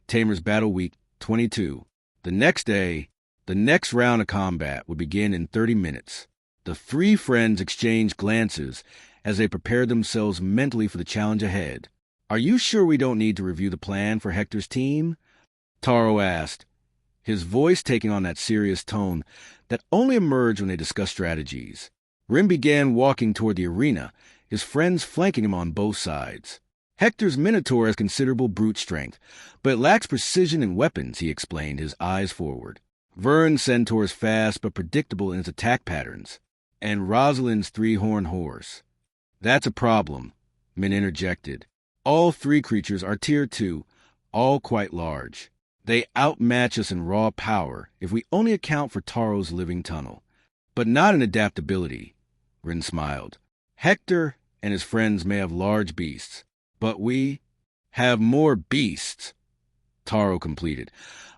Tamer's Battle Week 22. The next day, the next round of combat would begin in 30 minutes. The three friends exchanged glances as they prepared themselves mentally for the challenge ahead. Are you sure we don't need to review the plan for Hector's team? Taro asked, his voice taking on that serious tone that only emerged when they discussed strategies. Ren began walking toward the arena, his friends flanking him on both sides. Hector's Minotaur has considerable brute strength, but lacks precision in weapons, he explained, his eyes forward. Vern's Centaur is fast but predictable in its attack patterns, and Rosalind's three-horned horse. That's a problem, Min interjected. All three creatures are Tier 2, all quite large. They outmatch us in raw power if we only account for Taro's living tunnel, but not in adaptability. Ren smiled. Hector and his friends may have large beasts, but we have more beasts, Taro completed,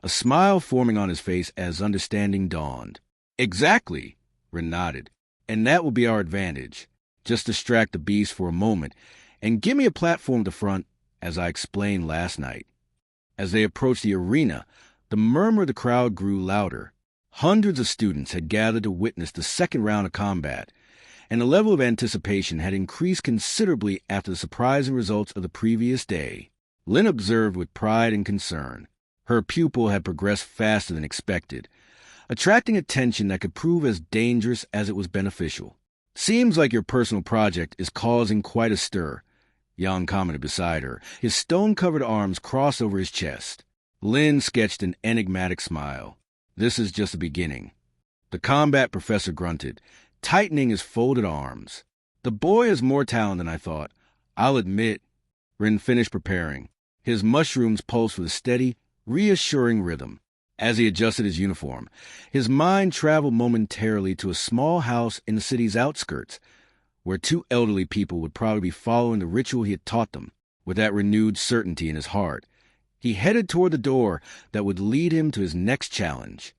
a smile forming on his face as understanding dawned. Exactly, Ren nodded, and that will be our advantage. Just distract the beast for a moment and give me a platform to front, as I explained last night. As they approached the arena, the murmur of the crowd grew louder. Hundreds of students had gathered to witness the second round of combat, and the level of anticipation had increased considerably after the surprising results of the previous day. Lynn observed with pride and concern. Her pupil had progressed faster than expected, attracting attention that could prove as dangerous as it was beneficial. Seems like your personal project is causing quite a stir, Yang commented beside her, his stone-covered arms crossed over his chest. Lynn sketched an enigmatic smile. This is just the beginning. The combat professor grunted, tightening his folded arms. The boy has more talent than I thought. I'll admit. Ren finished preparing. His mushrooms pulsed with a steady, reassuring rhythm. As he adjusted his uniform, his mind traveled momentarily to a small house in the city's outskirts, where two elderly people would probably be following the ritual he had taught them. With that renewed certainty in his heart, he headed toward the door that would lead him to his next challenge.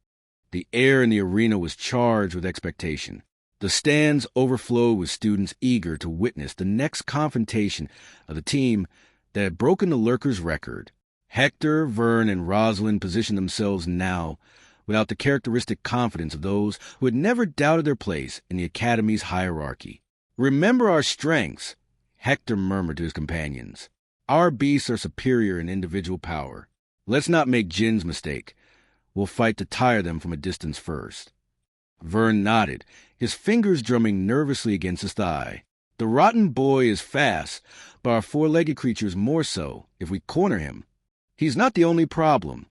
The air in the arena was charged with expectation. The stands overflowed with students eager to witness the next confrontation of the team that had broken the Lurker's record. Hector, Vern, and Rosalind positioned themselves now without the characteristic confidence of those who had never doubted their place in the Academy's hierarchy. Remember our strengths, Hector murmured to his companions. Our beasts are superior in individual power. Let's not make Jin's mistake. We'll fight to tire them from a distance first. Vern nodded, his fingers drumming nervously against his thigh. The rotten boy is fast, but our four-legged creature is more so if we corner him. He's not the only problem,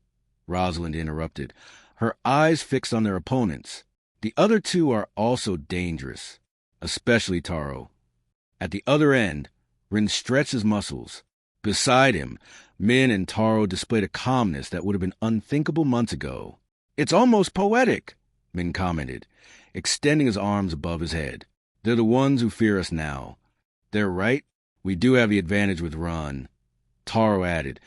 Rosalind interrupted, her eyes fixed on their opponents. The other two are also dangerous, especially Taro. At the other end, Ren stretched his muscles. Beside him, Min and Taro displayed a calmness that would have been unthinkable months ago. It's almost poetic, Min commented, extending his arms above his head. They're the ones who fear us now. They're right. We do have the advantage with Ron, Taro added,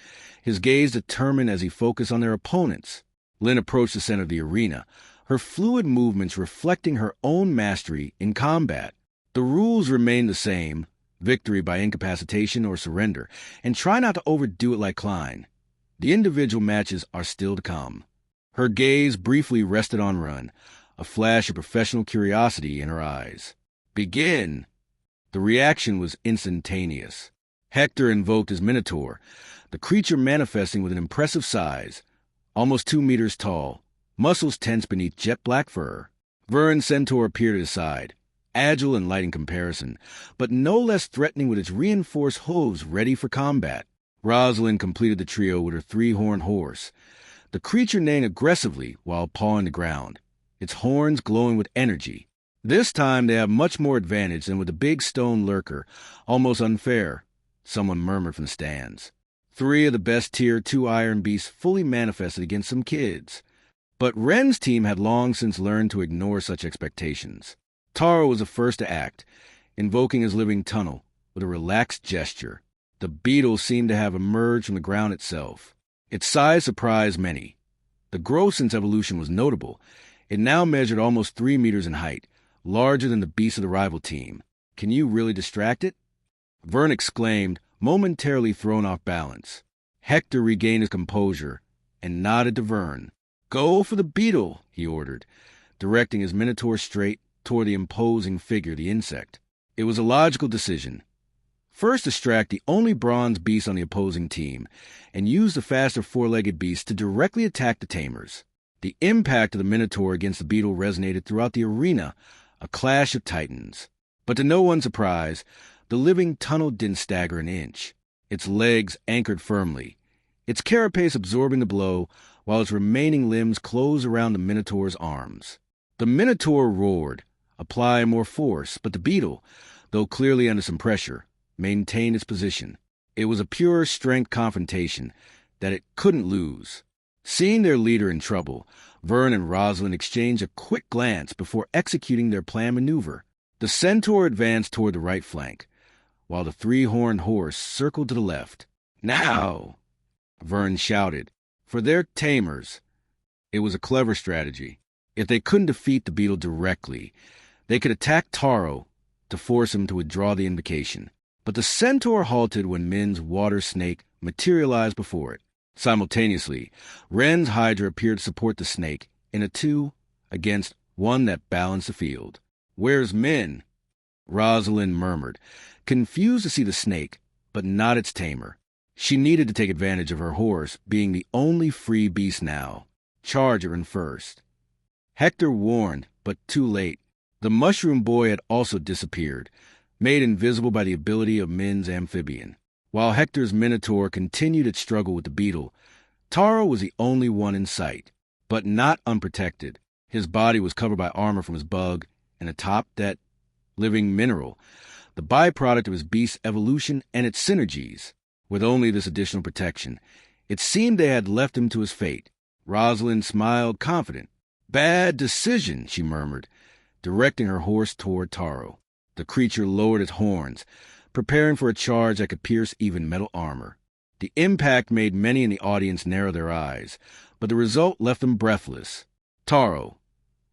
his gaze determined as he focused on their opponents. Lynn approached the center of the arena, her fluid movements reflecting her own mastery in combat. The rules remain the same, victory by incapacitation or surrender, and try not to overdo it like Klein. The individual matches are still to come. Her gaze briefly rested on Ron, a flash of professional curiosity in her eyes. Begin! The reaction was instantaneous. Hector invoked his Minotaur, the creature manifesting with an impressive size, almost 2 meters tall, muscles tense beneath jet-black fur. Vern's Centaur appeared at his side, agile and light in comparison, but no less threatening with its reinforced hooves ready for combat. Rosalind completed the trio with her three-horned horse, the creature neighing aggressively while pawing the ground, its horns glowing with energy. This time they have much more advantage than with the big stone lurker. Almost unfair, someone murmured from the stands. 3 of the best tier 2 iron beasts fully manifested against some kids. But Ren's team had long since learned to ignore such expectations. Taro was the first to act, invoking his living tunnel with a relaxed gesture. The beetle seemed to have emerged from the ground itself. Its size surprised many. The growth since evolution was notable. It now measured almost 3 meters in height, larger than the beast of the rival team. Can you really distract it? Vern exclaimed, momentarily thrown off balance. Hector regained his composure and nodded to Vern. Go for the beetle, he ordered, directing his minotaur straight toward the imposing figure of the insect. It was a logical decision. First distract the only bronze beast on the opposing team, and use the faster 4-legged beast to directly attack the tamers. The impact of the minotaur against the beetle resonated throughout the arena, a clash of titans. But to no one's surprise, the living tunnel didn't stagger an inch. Its legs anchored firmly, its carapace absorbing the blow, while its remaining limbs closed around the minotaur's arms. The minotaur roared, applying more force, but the beetle, though clearly under some pressure, maintained its position. It was a pure strength confrontation that it couldn't lose. Seeing their leader in trouble, Vern and Rosalind exchanged a quick glance before executing their planned maneuver. The centaur advanced toward the right flank, while the 3-horned horse circled to the left. Now, Vern shouted, for their tamers. It was a clever strategy. If they couldn't defeat the beetle directly, they could attack Taro to force him to withdraw the invocation. But the centaur halted when Min's water snake materialized before it. Simultaneously, Ren's hydra appeared to support the snake in a 2 against 1 that balanced the field. Where's Min? Rosalind murmured, confused to see the snake, but not its tamer. She needed to take advantage of her horse being the only free beast now. Charge her in first. Hector warned, but too late. The mushroom boy had also disappeared, made invisible by the ability of Min's amphibian. While Hector's minotaur continued its struggle with the beetle, Taro was the only one in sight, but not unprotected. His body was covered by armor from his bug, and atop that living mineral, the byproduct of his beast's evolution and its synergies. With only this additional protection, it seemed they had left him to his fate. Rosalind smiled confident. Bad decision, she murmured, directing her horse toward Taro. The creature lowered its horns, preparing for a charge that could pierce even metal armor. The impact made many in the audience narrow their eyes, but the result left them breathless. Taro,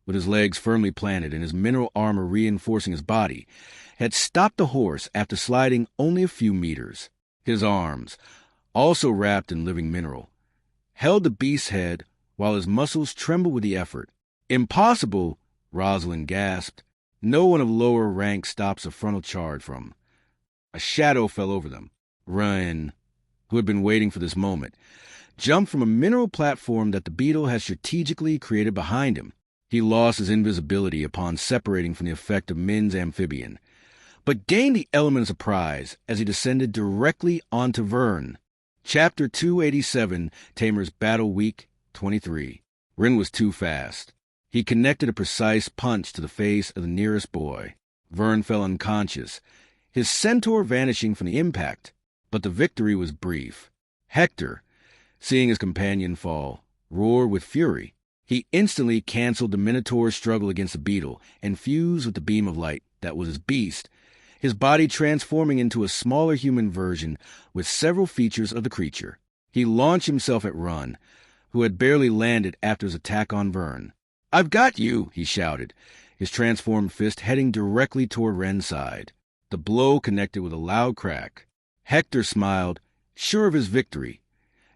with his legs firmly planted and his mineral armor reinforcing his body, had stopped the horse after sliding only a few meters. His arms, also wrapped in living mineral, held the beast's head while his muscles trembled with the effort. Impossible, Rosalind gasped. No one of lower rank stops a frontal charge from. A shadow fell over them. Ren, who had been waiting for this moment, jumped from a mineral platform that the beetle had strategically created behind him. He lost his invisibility upon separating from the effect of Min's amphibian, but gained the element of surprise as he descended directly onto Vern. Chapter 287, Tamer's Battle Week 23. Ren was too fast. He connected a precise punch to the face of the nearest boy. Vern fell unconscious, his centaur vanishing from the impact, but the victory was brief. Hector, seeing his companion fall, roared with fury. He instantly canceled the minotaur's struggle against the beetle and fused with the beam of light that was his beast, his body transforming into a smaller human version with several features of the creature. He launched himself at Run, who had barely landed after his attack on Vern. I've got you, he shouted, his transformed fist heading directly toward Ren's side. The blow connected with a loud crack. Hector smiled, sure of his victory,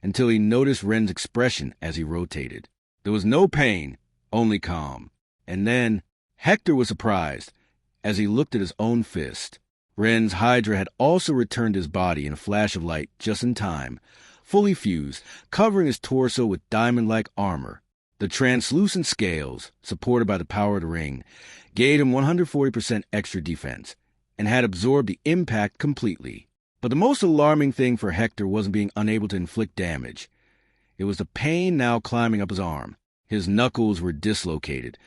until he noticed Ren's expression as he rotated. There was no pain, only calm. And then Hector was surprised as he looked at his own fist. Ren's hydra had also returned his body in a flash of light just in time, fully fused, covering his torso with diamond-like armor. The translucent scales, supported by the power of the ring, gave him 140% extra defense, and had absorbed the impact completely. But the most alarming thing for Hector wasn't being unable to inflict damage. It was the pain now climbing up his arm. His knuckles were dislocated,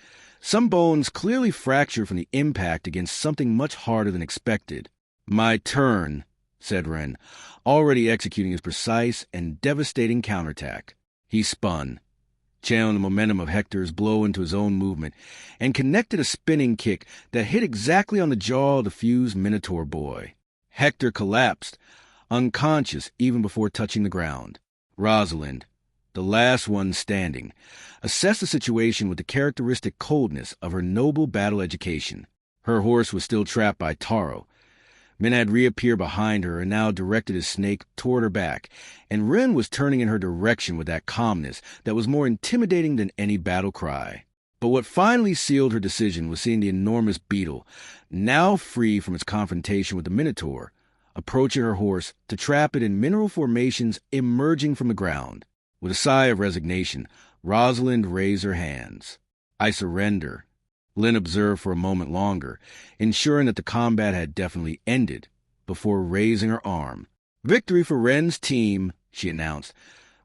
some bones clearly fractured from the impact against something much harder than expected. "My turn," said Ren, already executing his precise and devastating counterattack. He spun, channeling the momentum of Hector's blow into his own movement, and connected a spinning kick that hit exactly on the jaw of the fused Minotaur boy. Hector collapsed, unconscious even before touching the ground. Rosalind, the last one standing, assessed the situation with the characteristic coldness of her noble battle education. Her horse was still trapped by Taro. Min had reappeared behind her and now directed his snake toward her back, and Ren was turning in her direction with that calmness that was more intimidating than any battle cry. But what finally sealed her decision was seeing the enormous beetle, now free from its confrontation with the Minotaur, approaching her horse to trap it in mineral formations emerging from the ground. With a sigh of resignation, Rosalind raised her hands. "I surrender." Lynn observed for a moment longer, ensuring that the combat had definitely ended, before raising her arm. "Victory for Ren's team," she announced,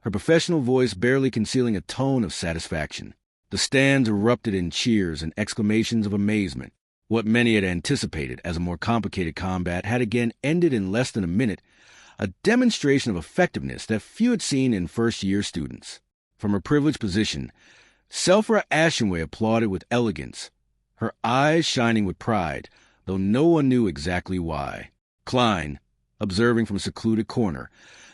her professional voice barely concealing a tone of satisfaction. The stands erupted in cheers and exclamations of amazement. What many had anticipated as a more complicated combat had again ended in less than a minute, a demonstration of effectiveness that few had seen in first-year students. From her privileged position, Selphra Ashenway applauded with elegance, her eyes shining with pride, though no one knew exactly why. Klein, observing from a secluded corner,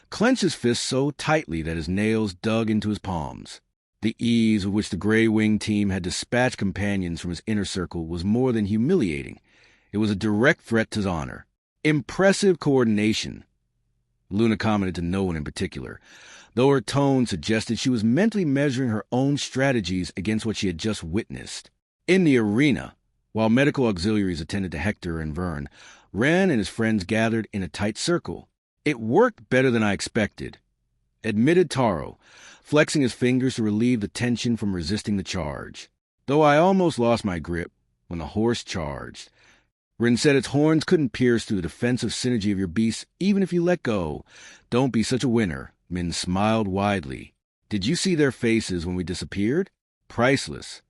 clenched his fists so tightly that his nails dug into his palms. The ease with which the Grey Wing team had dispatched companions from his inner circle was more than humiliating. It was a direct threat to his honor. Impressive coordination. Luna commented to no one in particular, though her tone suggested she was mentally measuring her own strategies against what she had just witnessed. In the arena, while medical auxiliaries attended to Hector and Vern, Ren and his friends gathered in a tight circle. "It worked better than I expected," admitted Taro, flexing his fingers to relieve the tension from resisting the charge. "Though I almost lost my grip when the horse charged. Ren said its horns couldn't pierce through the defensive synergy of your beast even if you let go. Don't be such a winner." Min smiled widely. "Did you see their faces when we disappeared? Priceless."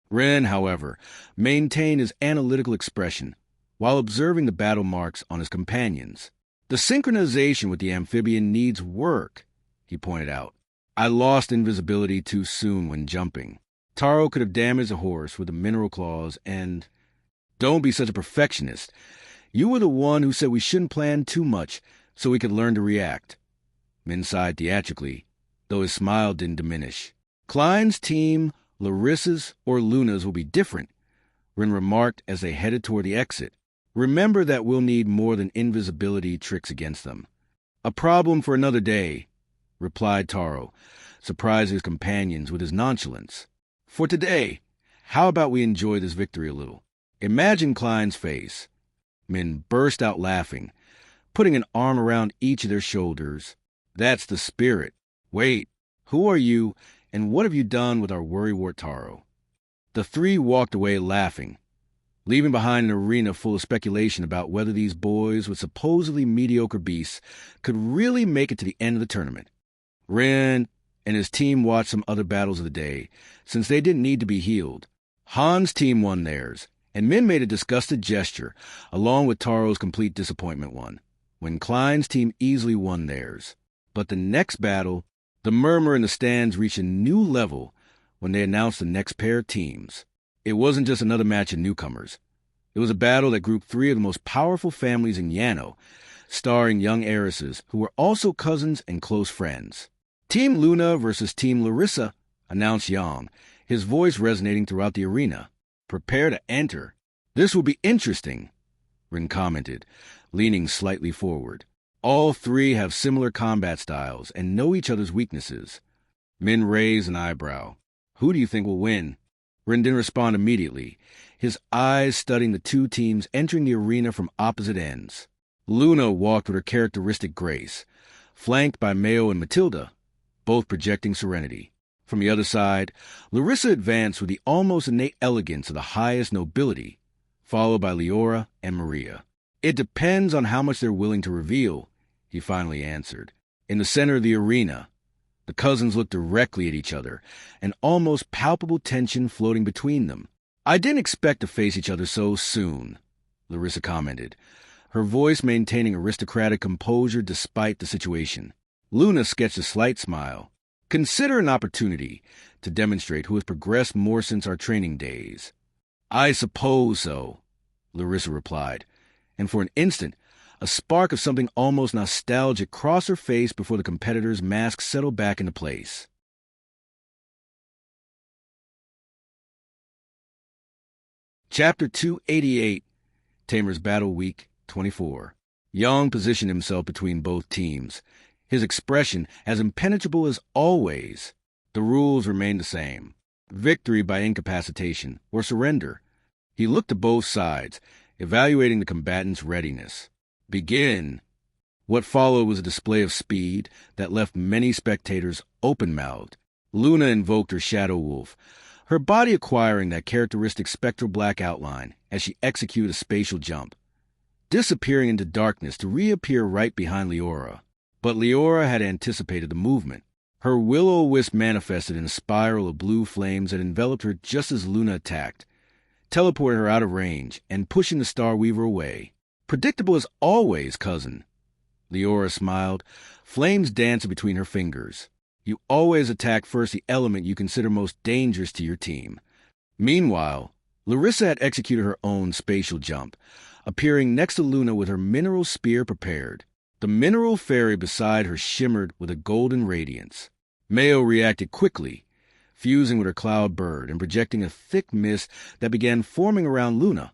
Ren, however, maintained his analytical expression while observing the battle marks on his companions. "The synchronization with the amphibian needs work," he pointed out. "I lost invisibility too soon when jumping. Taro could have damaged the horse with the mineral claws and—" "Don't be such a perfectionist. You were the one who said we shouldn't plan too much so we could learn to react." Min sighed theatrically, though his smile didn't diminish. "Klein's team, Larissa's, or Luna's will be different," Ren remarked as they headed toward the exit. "Remember that we'll need more than invisibility tricks against them." "A problem for another day," replied Taro, surprising his companions with his nonchalance. "For today, how about we enjoy this victory a little? Imagine Klein's face." Min burst out laughing, putting an arm around each of their shoulders. "That's the spirit. Wait, who are you, and what have you done with our worrywart Taro?" The three walked away laughing, leaving behind an arena full of speculation about whether these boys with supposedly mediocre beasts could really make it to the end of the tournament. Ren and his team watched some other battles of the day, since they didn't need to be healed. Han's team won theirs, and Min made a disgusted gesture, along with Taro's complete disappointment one, when Klein's team easily won theirs. But the next battle, the murmur in the stands reached a new level when they announced the next pair of teams. It wasn't just another match of newcomers. It was a battle that grouped three of the most powerful families in Yano, starring young heiresses who were also cousins and close friends. "Team Luna versus Team Larissa," announced Yang, his voice resonating throughout the arena. "Prepare to enter. This will be interesting," Rin commented, leaning slightly forward. "All three have similar combat styles and know each other's weaknesses." Min raised an eyebrow. "Who do you think will win?" Rin didn't respond immediately, his eyes studying the two teams entering the arena from opposite ends. Luna walked with her characteristic grace, flanked by Mayo and Matilda, both projecting serenity. From the other side, Larissa advanced with the almost innate elegance of the highest nobility, followed by Leora and Maria. "It depends on how much they're willing to reveal," he finally answered. In the center of the arena, The cousins looked directly at each other, an almost palpable tension floating between them. "I didn't expect to face each other so soon," Larissa commented, her voice maintaining aristocratic composure despite the situation. Luna sketched a slight smile. "Consider an opportunity to demonstrate who has progressed more since our training days." "I suppose so," Larissa replied, and for an instant, a spark of something almost nostalgic crossed her face before the competitor's mask settled back into place. Chapter 288, Tamer's Battle Week 24. Young positioned himself between both teams, his expression as impenetrable as always. The rules remained the same: victory by incapacitation or surrender. He looked to both sides, evaluating the combatants' readiness. "Begin." What followed was a display of speed that left many spectators open-mouthed. Luna invoked her Shadow Wolf, her body acquiring that characteristic spectral black outline as she executed a spatial jump, disappearing into darkness to reappear right behind Leora. But Leora had anticipated the movement. Her will-o'-wisp manifested in a spiral of blue flames that enveloped her just as Luna attacked, teleporting her out of range and pushing the Star Weaver away. "Predictable as always, cousin." Leora smiled, flames dancing between her fingers. "You always attack first the element you consider most dangerous to your team." Meanwhile, Larissa had executed her own spatial jump, appearing next to Luna with her mineral spear prepared. The mineral fairy beside her shimmered with a golden radiance. Mayo reacted quickly, fusing with her cloud bird and projecting a thick mist that began forming around Luna,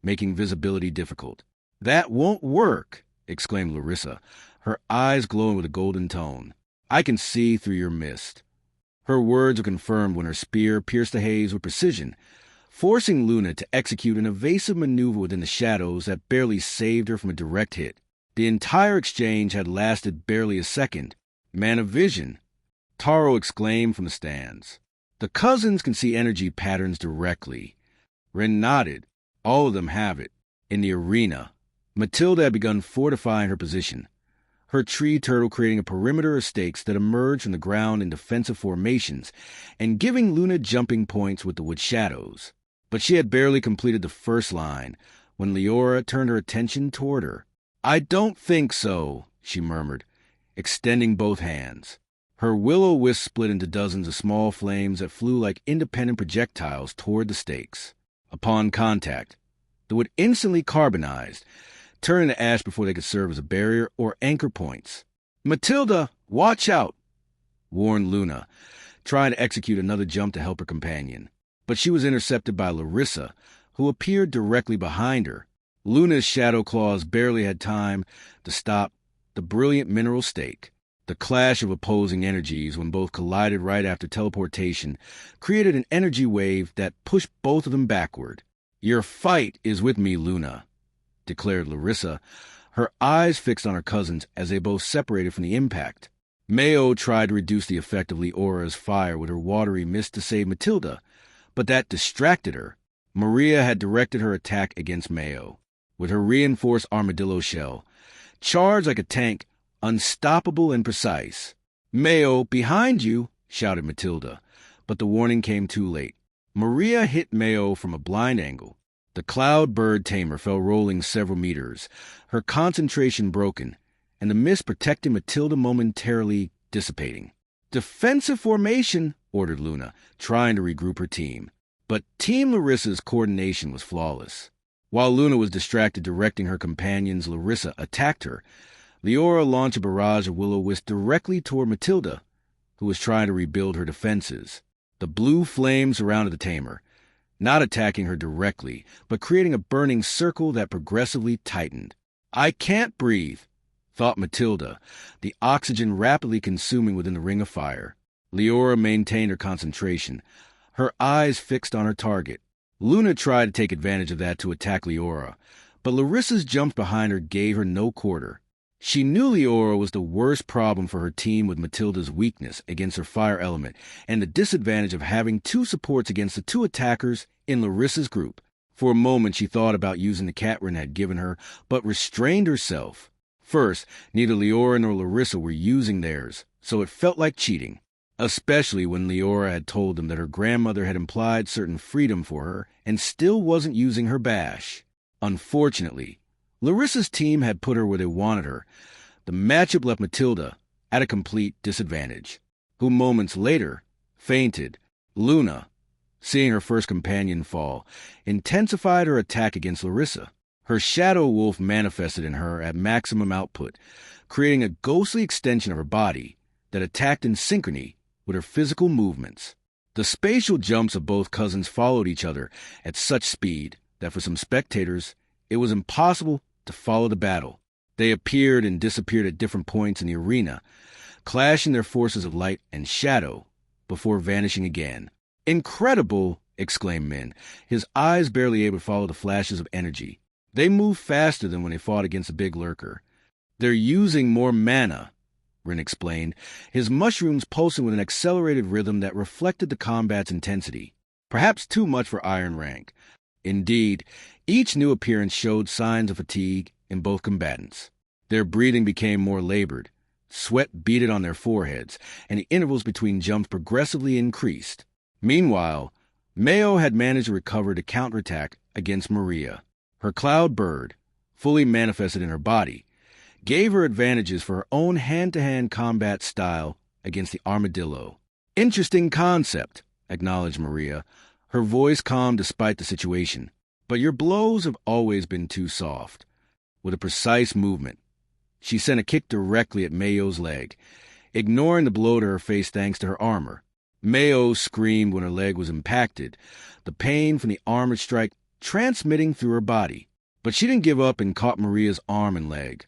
making visibility difficult. "That won't work," exclaimed Larissa, her eyes glowing with a golden tone. "I can see through your mist." Her words were confirmed when her spear pierced the haze with precision, forcing Luna to execute an evasive maneuver within the shadows that barely saved her from a direct hit. The entire exchange had lasted barely a second. "Man of vision," Taro exclaimed from the stands. "The cousins can see energy patterns directly." Ren nodded. "All of them have it." In the arena, Matilda had begun fortifying her position, her tree turtle creating a perimeter of stakes that emerged from the ground in defensive formations and giving Luna jumping points with the wood shadows. But she had barely completed the first line when Leora turned her attention toward her. "I don't think so," she murmured, extending both hands. Her will-o'-wisp split into dozens of small flames that flew like independent projectiles toward the stakes. Upon contact, the wood instantly carbonized, turning to ash before they could serve as a barrier or anchor points. "Matilda, watch out," warned Luna, trying to execute another jump to help her companion. But she was intercepted by Larissa, who appeared directly behind her. Luna's shadow claws barely had time to stop the brilliant mineral stake. The clash of opposing energies, when both collided right after teleportation, created an energy wave that pushed both of them backward. "Your fight is with me, Luna," declared Larissa, her eyes fixed on her cousins as they both separated from the impact. Mayo tried to reduce the effect of Leora's fire with her watery mist to save Matilda, but that distracted her. Maria had directed her attack against Mayo, with her reinforced armadillo shell, charged like a tank, unstoppable and precise. "Mayo, behind you!" shouted Matilda, but the warning came too late. Maria hit Mayo from a blind angle. The cloud bird tamer fell rolling several meters, her concentration broken, and the mist protecting Matilda momentarily dissipating. "Defensive formation," ordered Luna, trying to regroup her team. But Team Larissa's coordination was flawless. While Luna was distracted directing her companions, Larissa attacked her. Leora launched a barrage of will-o'-wisp directly toward Matilda, who was trying to rebuild her defenses. The blue flames surrounded the tamer, not attacking her directly, but creating a burning circle that progressively tightened. "I can't breathe," thought Matilda, the oxygen rapidly consuming within the ring of fire. Leora maintained her concentration, her eyes fixed on her target. Luna tried to take advantage of that to attack Leora, but Larissa's jump behind her gave her no quarter. She knew Leora was the worst problem for her team, with Matilda's weakness against her fire element and the disadvantage of having two supports against the two attackers in Larissa's group. For a moment she thought about using the Catrin had given her, but restrained herself. First, neither Leora nor Larissa were using theirs, so it felt like cheating, especially when Leora had told them that her grandmother had implied certain freedom for her and still wasn't using her bash. Unfortunately, Larissa's team had put her where they wanted her. The matchup left Matilda at a complete disadvantage, who moments later fainted. Luna, seeing her first companion fall, intensified her attack against Larissa. Her shadow wolf manifested in her at maximum output, creating a ghostly extension of her body that attacked in synchrony with her physical movements. The spatial jumps of both cousins followed each other at such speed that for some spectators, it was impossible to follow the battle. They appeared and disappeared at different points in the arena, clashing their forces of light and shadow before vanishing again. "Incredible!" exclaimed Min, his eyes barely able to follow the flashes of energy. "They move faster than when they fought against a big lurker." "They're using more mana," Rin explained, his mushrooms pulsing with an accelerated rhythm that reflected the combat's intensity. Perhaps too much for Iron Rank. Indeed, each new appearance showed signs of fatigue in both combatants. Their breathing became more labored, sweat beaded on their foreheads, and the intervals between jumps progressively increased. Meanwhile, Mayo had managed to recover to counterattack against Maria. Her cloud bird, fully manifested in her body, gave her advantages for her own hand-to-hand combat style against the armadillo. "Interesting concept," acknowledged Maria, her voice calm despite the situation. "But your blows have always been too soft." With a precise movement, she sent a kick directly at Mayo's leg, ignoring the blow to her face thanks to her armor. Mayo screamed when her leg was impacted, the pain from the armored strike transmitting through her body. But she didn't give up and caught Maria's arm and leg,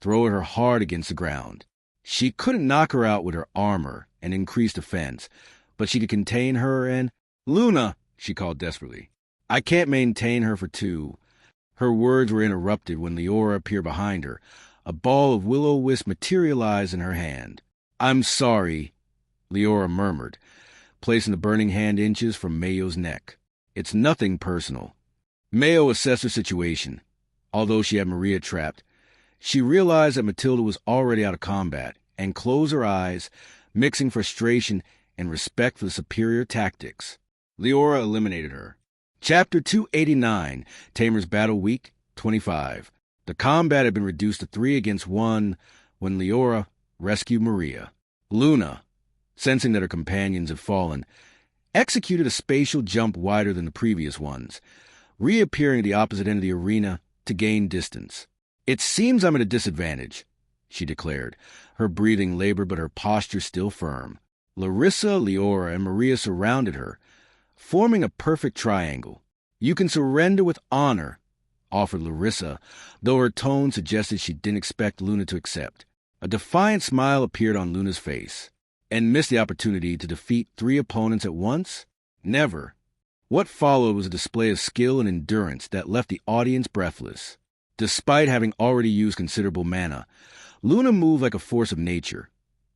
throwing her hard against the ground. She couldn't knock her out with her armor and increased defense, but she could contain her and... "Luna!" she called desperately. "I can't maintain her for two." Her words were interrupted when Leora appeared behind her. A ball of will-o'-wisp materialized in her hand. "I'm sorry," Leora murmured, placing the burning hand inches from Mayo's neck. "It's nothing personal." Mayo assessed her situation. Although she had Maria trapped, she realized that Matilda was already out of combat and closed her eyes, mixing frustration and respect for the superior tactics. Leora eliminated her. Chapter 289, Tamer's Battle Week 25. The combat had been reduced to 3 against 1 when Leora rescued Maria. Luna, sensing that her companions had fallen, executed a spatial jump wider than the previous ones, reappearing at the opposite end of the arena to gain distance. "It seems I'm at a disadvantage," she declared, her breathing labored but her posture still firm. Larissa, Leora, and Maria surrounded her, forming a perfect triangle. "You can surrender with honor," offered Larissa, though her tone suggested she didn't expect Luna to accept. A defiant smile appeared on Luna's face. "And miss the opportunity to defeat 3 opponents at once? Never." What followed was a display of skill and endurance that left the audience breathless. Despite having already used considerable mana, Luna moved like a force of nature,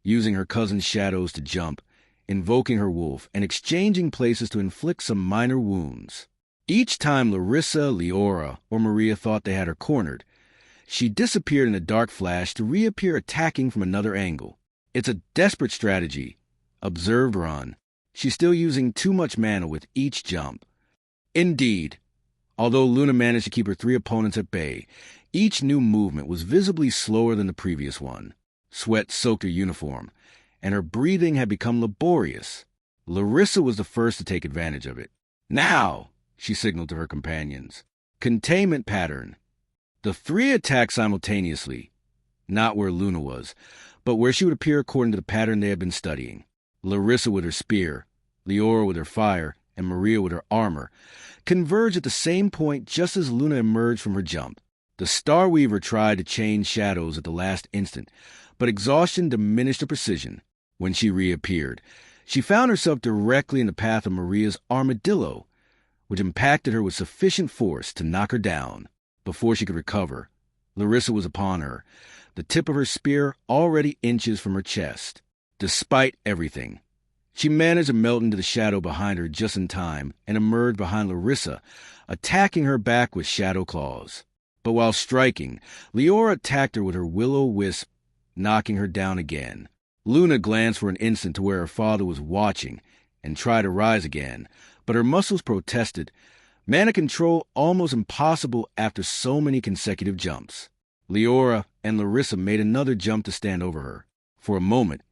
using her cousin's shadows to jump, invoking her wolf, and exchanging places to inflict some minor wounds. Each time Larissa, Leora, or Maria thought they had her cornered, she disappeared in a dark flash to reappear attacking from another angle. "It's a desperate strategy," observed Ron. "She's still using too much mana with each jump." Indeed, although Luna managed to keep her 3 opponents at bay, each new movement was visibly slower than the previous one. Sweat soaked her uniform, and her breathing had become laborious. Larissa was the first to take advantage of it. "Now!" she signaled to her companions. Containment pattern. The 3 attacked simultaneously, not where Luna was, but where she would appear according to the pattern they had been studying. Larissa with her spear, Leora with her fire, and Maria with her armor, converged at the same point just as Luna emerged from her jump. The Star Weaver tried to change shadows at the last instant, but exhaustion diminished her precision. When she reappeared, she found herself directly in the path of Maria's armadillo, which impacted her with sufficient force to knock her down. Before she could recover, Larissa was upon her, the tip of her spear already inches from her chest. Despite everything, she managed to melt into the shadow behind her just in time and emerged behind Larissa, attacking her back with shadow claws. But while striking, Leora attacked her with her will-o'-wisp, knocking her down again. Luna glanced for an instant to where her father was watching and tried to rise again, but her muscles protested. Mana control almost impossible after so many consecutive jumps. Leora and Larissa made another jump to stand over her. For a moment,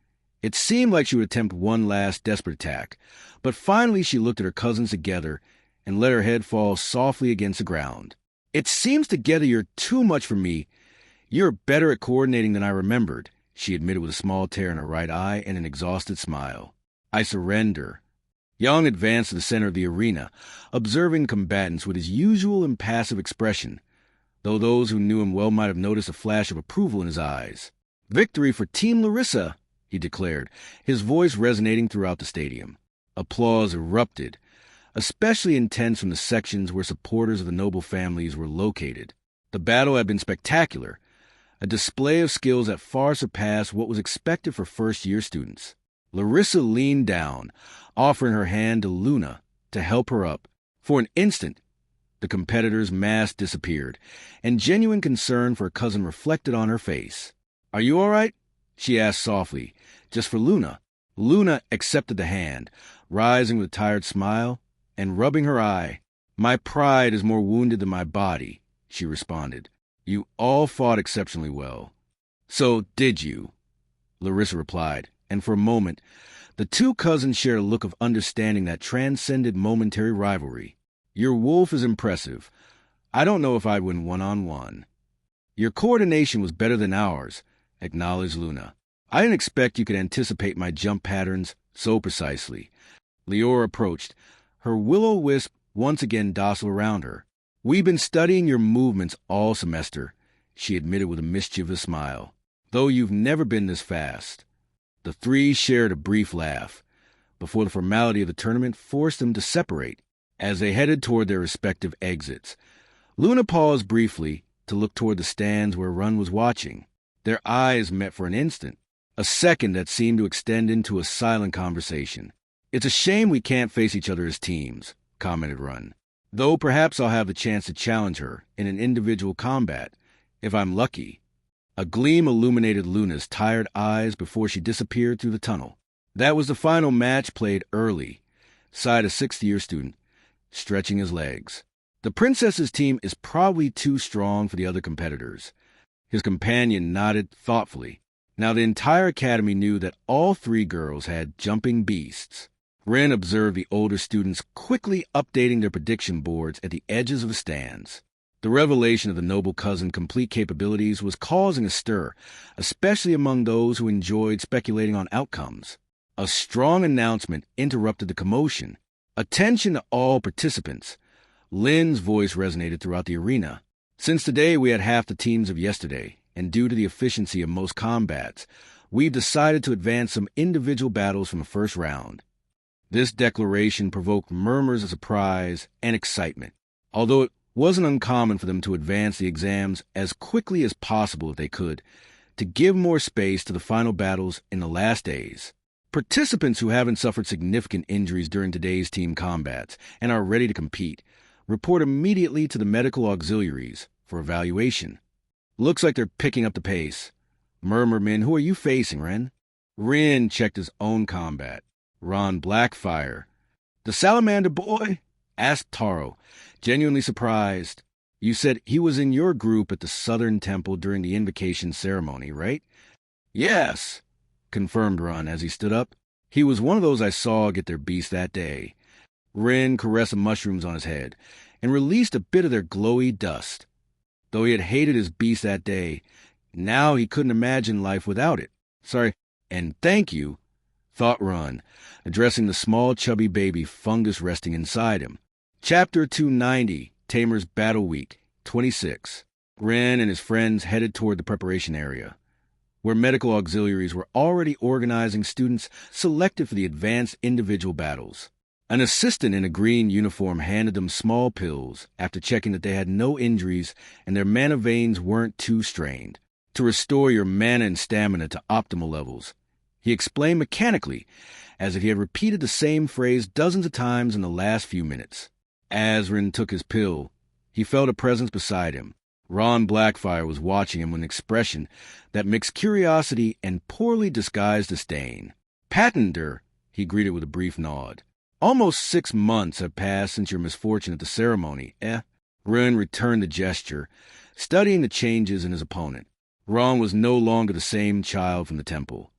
it seemed like she would attempt one last desperate attack, but finally she looked at her cousins together and let her head fall softly against the ground. "It seems together you're too much for me. You're better at coordinating than I remembered," she admitted with a small tear in her right eye and an exhausted smile. "I surrender." Young advanced to the center of the arena, observing the combatants with his usual impassive expression, though those who knew him well might have noticed a flash of approval in his eyes. "Victory for Team Larissa," he declared, his voice resonating throughout the stadium. Applause erupted, especially intense from the sections where supporters of the noble families were located. The battle had been spectacular, a display of skills that far surpassed what was expected for first-year students. Larissa leaned down, offering her hand to Luna to help her up. For an instant, the competitor's mask disappeared, and genuine concern for her cousin reflected on her face. "Are you all right?" she asked softly, just for Luna. Luna accepted the hand, rising with a tired smile and rubbing her eye. "My pride is more wounded than my body," she responded. "You all fought exceptionally well." "So did you," Larissa replied, and for a moment, the two cousins shared a look of understanding that transcended momentary rivalry. "Your wolf is impressive. I don't know if I'd win one-on-one." "Your coordination was better than ours," acknowledged Luna. "I didn't expect you could anticipate my jump patterns so precisely." Leora approached, her will-o'-wisp once again docile around her. "We've been studying your movements all semester," she admitted with a mischievous smile, "though you've never been this fast." The three shared a brief laugh, before the formality of the tournament forced them to separate. As they headed toward their respective exits, Luna paused briefly to look toward the stands where Run was watching. Their eyes met for an instant, a second that seemed to extend into a silent conversation. "It's a shame we can't face each other as teams," commented Run. "Though perhaps I'll have the chance to challenge her in an individual combat, if I'm lucky." A gleam illuminated Luna's tired eyes before she disappeared through the tunnel. "That was the final match played early," sighed a sixth-year student, stretching his legs. "The princess's team is probably too strong for the other competitors." His companion nodded thoughtfully. Now the entire academy knew that all three girls had jumping beasts. Ren observed the older students quickly updating their prediction boards at the edges of the stands. The revelation of the noble cousin's complete capabilities was causing a stir, especially among those who enjoyed speculating on outcomes. A strong announcement interrupted the commotion. "Attention to all participants." Lin's voice resonated throughout the arena. "Since today we had half the teams of yesterday, and due to the efficiency of most combats, we've decided to advance some individual battles from the first round." This declaration provoked murmurs of surprise and excitement, although it wasn't uncommon for them to advance the exams as quickly as possible if they could, to give more space to the final battles in the last days. Participants who haven't suffered significant injuries during today's team combats and are ready to compete report immediately to the medical auxiliaries for evaluation. "Looks like they're picking up the pace." Murmured men. "Who are you facing, Ren?" Ren checked his own combat. Ron Blackfire. "The Salamander boy?" asked Taro, genuinely surprised. "You said he was in your group at the Southern Temple during the invocation ceremony, right?" "Yes," confirmed Ron as he stood up. "He was one of those I saw get their beast that day." Ren caressed the mushrooms on his head and released a bit of their glowy dust. Though he had hated his beast that day, now he couldn't imagine life without it. "Sorry, and thank you," thought Ron, addressing the small chubby baby fungus resting inside him. Chapter 290, Tamer's Battle Week, 26. Ren and his friends headed toward the preparation area, where medical auxiliaries were already organizing students selected for the advanced individual battles. An assistant in a green uniform handed them small pills after checking that they had no injuries and their mana veins weren't too strained, to restore your mana and stamina to optimal levels. He explained mechanically, as if he had repeated the same phrase dozens of times in the last few minutes. As Ren took his pill, he felt a presence beside him. Ron Blackfire was watching him with an expression that mixed curiosity and poorly disguised disdain. "Patender," he greeted with a brief nod. "Almost 6 months have passed since your misfortune at the ceremony, eh?" Ren returned the gesture, studying the changes in his opponent. Ron was no longer the same child from the temple.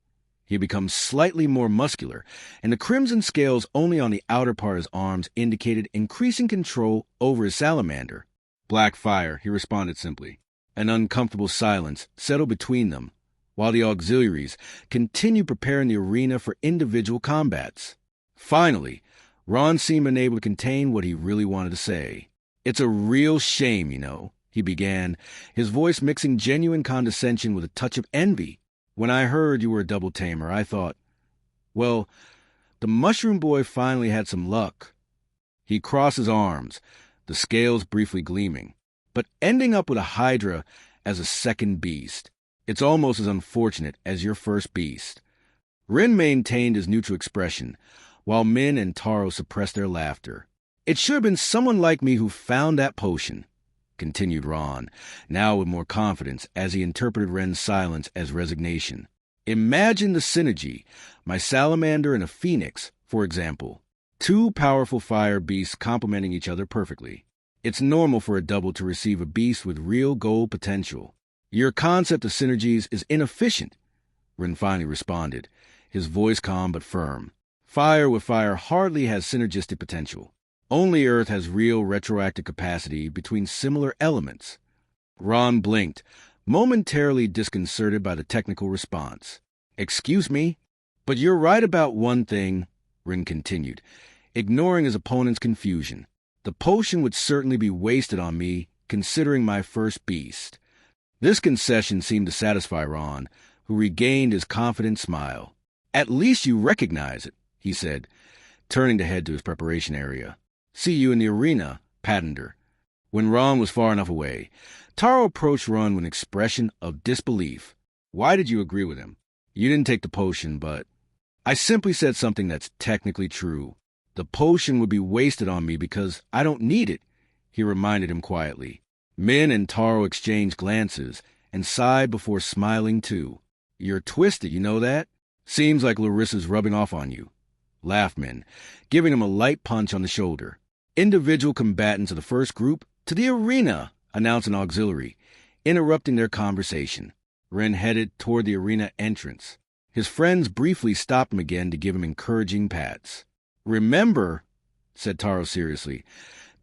He had become slightly more muscular, and the crimson scales only on the outer part of his arms indicated increasing control over his salamander. "Blackfire," he responded simply. An uncomfortable silence settled between them, while the auxiliaries continued preparing the arena for individual combats. Finally, Ron seemed unable to contain what he really wanted to say. "It's a real shame, you know," he began, his voice mixing genuine condescension with a touch of envy. "When I heard you were a double tamer, I thought, well, the mushroom boy finally had some luck." He crossed his arms, the scales briefly gleaming, but ending up with a hydra as a second beast. "It's almost as unfortunate as your first beast." Rin maintained his neutral expression, while Min and Taro suppressed their laughter. "It should have been someone like me who found that potion," continued Ron, now with more confidence as he interpreted Ren's silence as resignation. "Imagine the synergy, my salamander and a phoenix, for example. 2 powerful fire beasts complementing each other perfectly. It's normal for a double to receive a beast with real goal potential." "Your concept of synergies is inefficient," Ren finally responded, his voice calm but firm. "Fire with fire hardly has synergistic potential. Only Earth has real retroactive capacity between similar elements." Ron blinked, momentarily disconcerted by the technical response. "Excuse me, but you're right about one thing," Rin continued, ignoring his opponent's confusion. "The potion would certainly be wasted on me, considering my first beast." This concession seemed to satisfy Ron, who regained his confident smile. "At least you recognize it," he said, turning to head to his preparation area. "See you in the arena, Patender." When Ron was far enough away, Taro approached Ron with an expression of disbelief. "Why did you agree with him? You didn't take the potion, but—" "I simply said something that's technically true. The potion would be wasted on me because I don't need it," he reminded him quietly. Min and Taro exchanged glances and sighed before smiling too. "You're twisted, you know that? Seems like Larissa's rubbing off on you," laughed Min, giving him a light punch on the shoulder. "Individual combatants of the first group to the arena," announced an auxiliary, interrupting their conversation. Ren headed toward the arena entrance. His friends briefly stopped him again to give him encouraging pats. "Remember," said Taro seriously,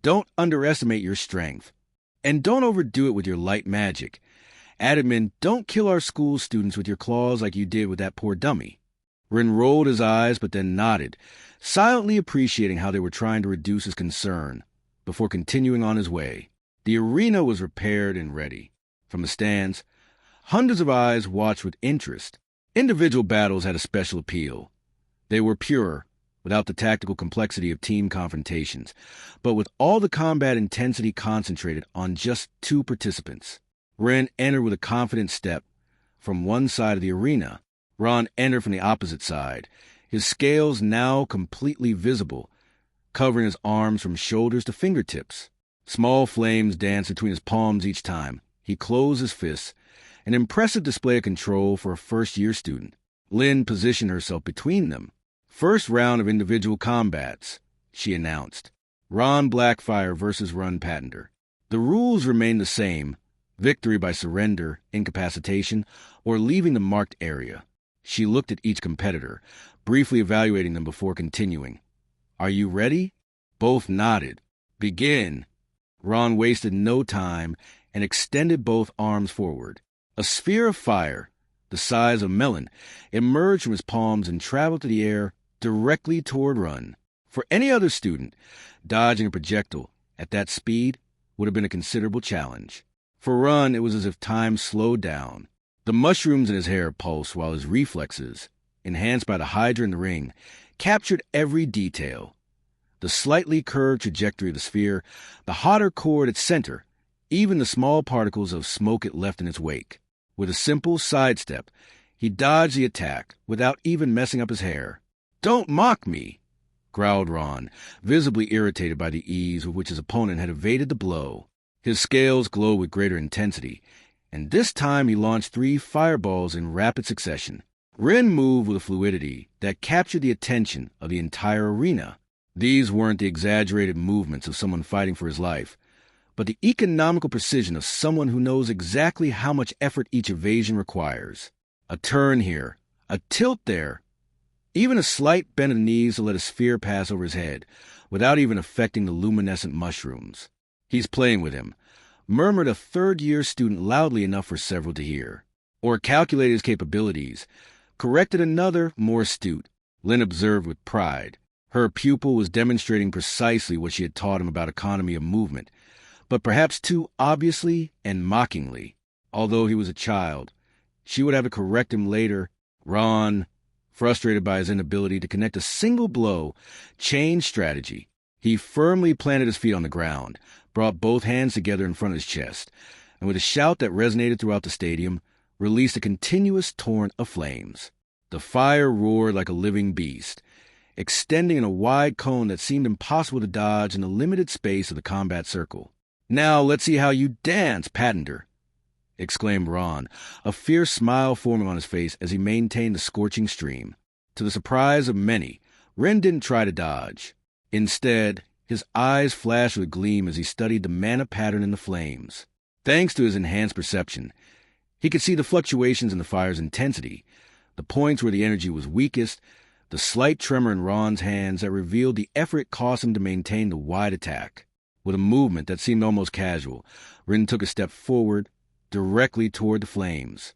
"don't underestimate your strength. And don't overdo it with your light magic. Added Min, don't kill our school students with your claws like you did with that poor dummy." Rin rolled his eyes but then nodded, silently appreciating how they were trying to reduce his concern, before continuing on his way. The arena was repaired and ready. From the stands, hundreds of eyes watched with interest. Individual battles had a special appeal. They were pure, without the tactical complexity of team confrontations, but with all the combat intensity concentrated on just 2 participants. Ren entered with a confident step from one side of the arena. Ron entered from the opposite side, his scales now completely visible, covering his arms from shoulders to fingertips. Small flames danced between his palms each time he closed his fists, an impressive display of control for a first-year student. Lynn positioned herself between them. "First round of individual combats," she announced. "Ron Blackfire versus Ron Patender. The rules remain the same: victory by surrender, incapacitation, or leaving the marked area." She looked at each competitor, briefly evaluating them before continuing. "Are you ready?" Both nodded. "Begin." Ron wasted no time and extended both arms forward. A sphere of fire, the size of a melon, emerged from his palms and traveled through the air directly toward Ron. For any other student, dodging a projectile at that speed would have been a considerable challenge. For Ron, it was as if time slowed down. The mushrooms in his hair pulsed while his reflexes, enhanced by the hydra in the ring, captured every detail. The slightly curved trajectory of the sphere, the hotter core at its center, even the small particles of smoke it left in its wake. With a simple sidestep, he dodged the attack without even messing up his hair. "Don't mock me," growled Ron, visibly irritated by the ease with which his opponent had evaded the blow. His scales glowed with greater intensity, and this time he launched 3 fireballs in rapid succession. Ren moved with a fluidity that captured the attention of the entire arena. These weren't the exaggerated movements of someone fighting for his life, but the economical precision of someone who knows exactly how much effort each evasion requires. A turn here, a tilt there, even a slight bend of the knees to let a sphere pass over his head, without even affecting the luminescent mushrooms. "He's playing with him," murmured a third-year student loudly enough for several to hear. Or calculated his capabilities, corrected another, more astute. Lynn observed with pride. Her pupil was demonstrating precisely what she had taught him about economy of movement, but perhaps too obviously and mockingly. Although he was a child, she would have to correct him later. Ron, frustrated by his inability to connect a single blow, changed strategy. He firmly planted his feet on the ground, brought both hands together in front of his chest, and with a shout that resonated throughout the stadium, released a continuous torrent of flames. The fire roared like a living beast, extending in a wide cone that seemed impossible to dodge in the limited space of the combat circle. "Now let's see how you dance, Patenter," exclaimed Ron, a fierce smile forming on his face as he maintained the scorching stream. To the surprise of many, Ren didn't try to dodge. Instead, his eyes flashed with gleam as he studied the mana pattern in the flames. Thanks to his enhanced perception, he could see the fluctuations in the fire's intensity, the points where the energy was weakest, the slight tremor in Ron's hands that revealed the effort it cost him to maintain the wide attack. With a movement that seemed almost casual, Ren took a step forward, directly toward the flames.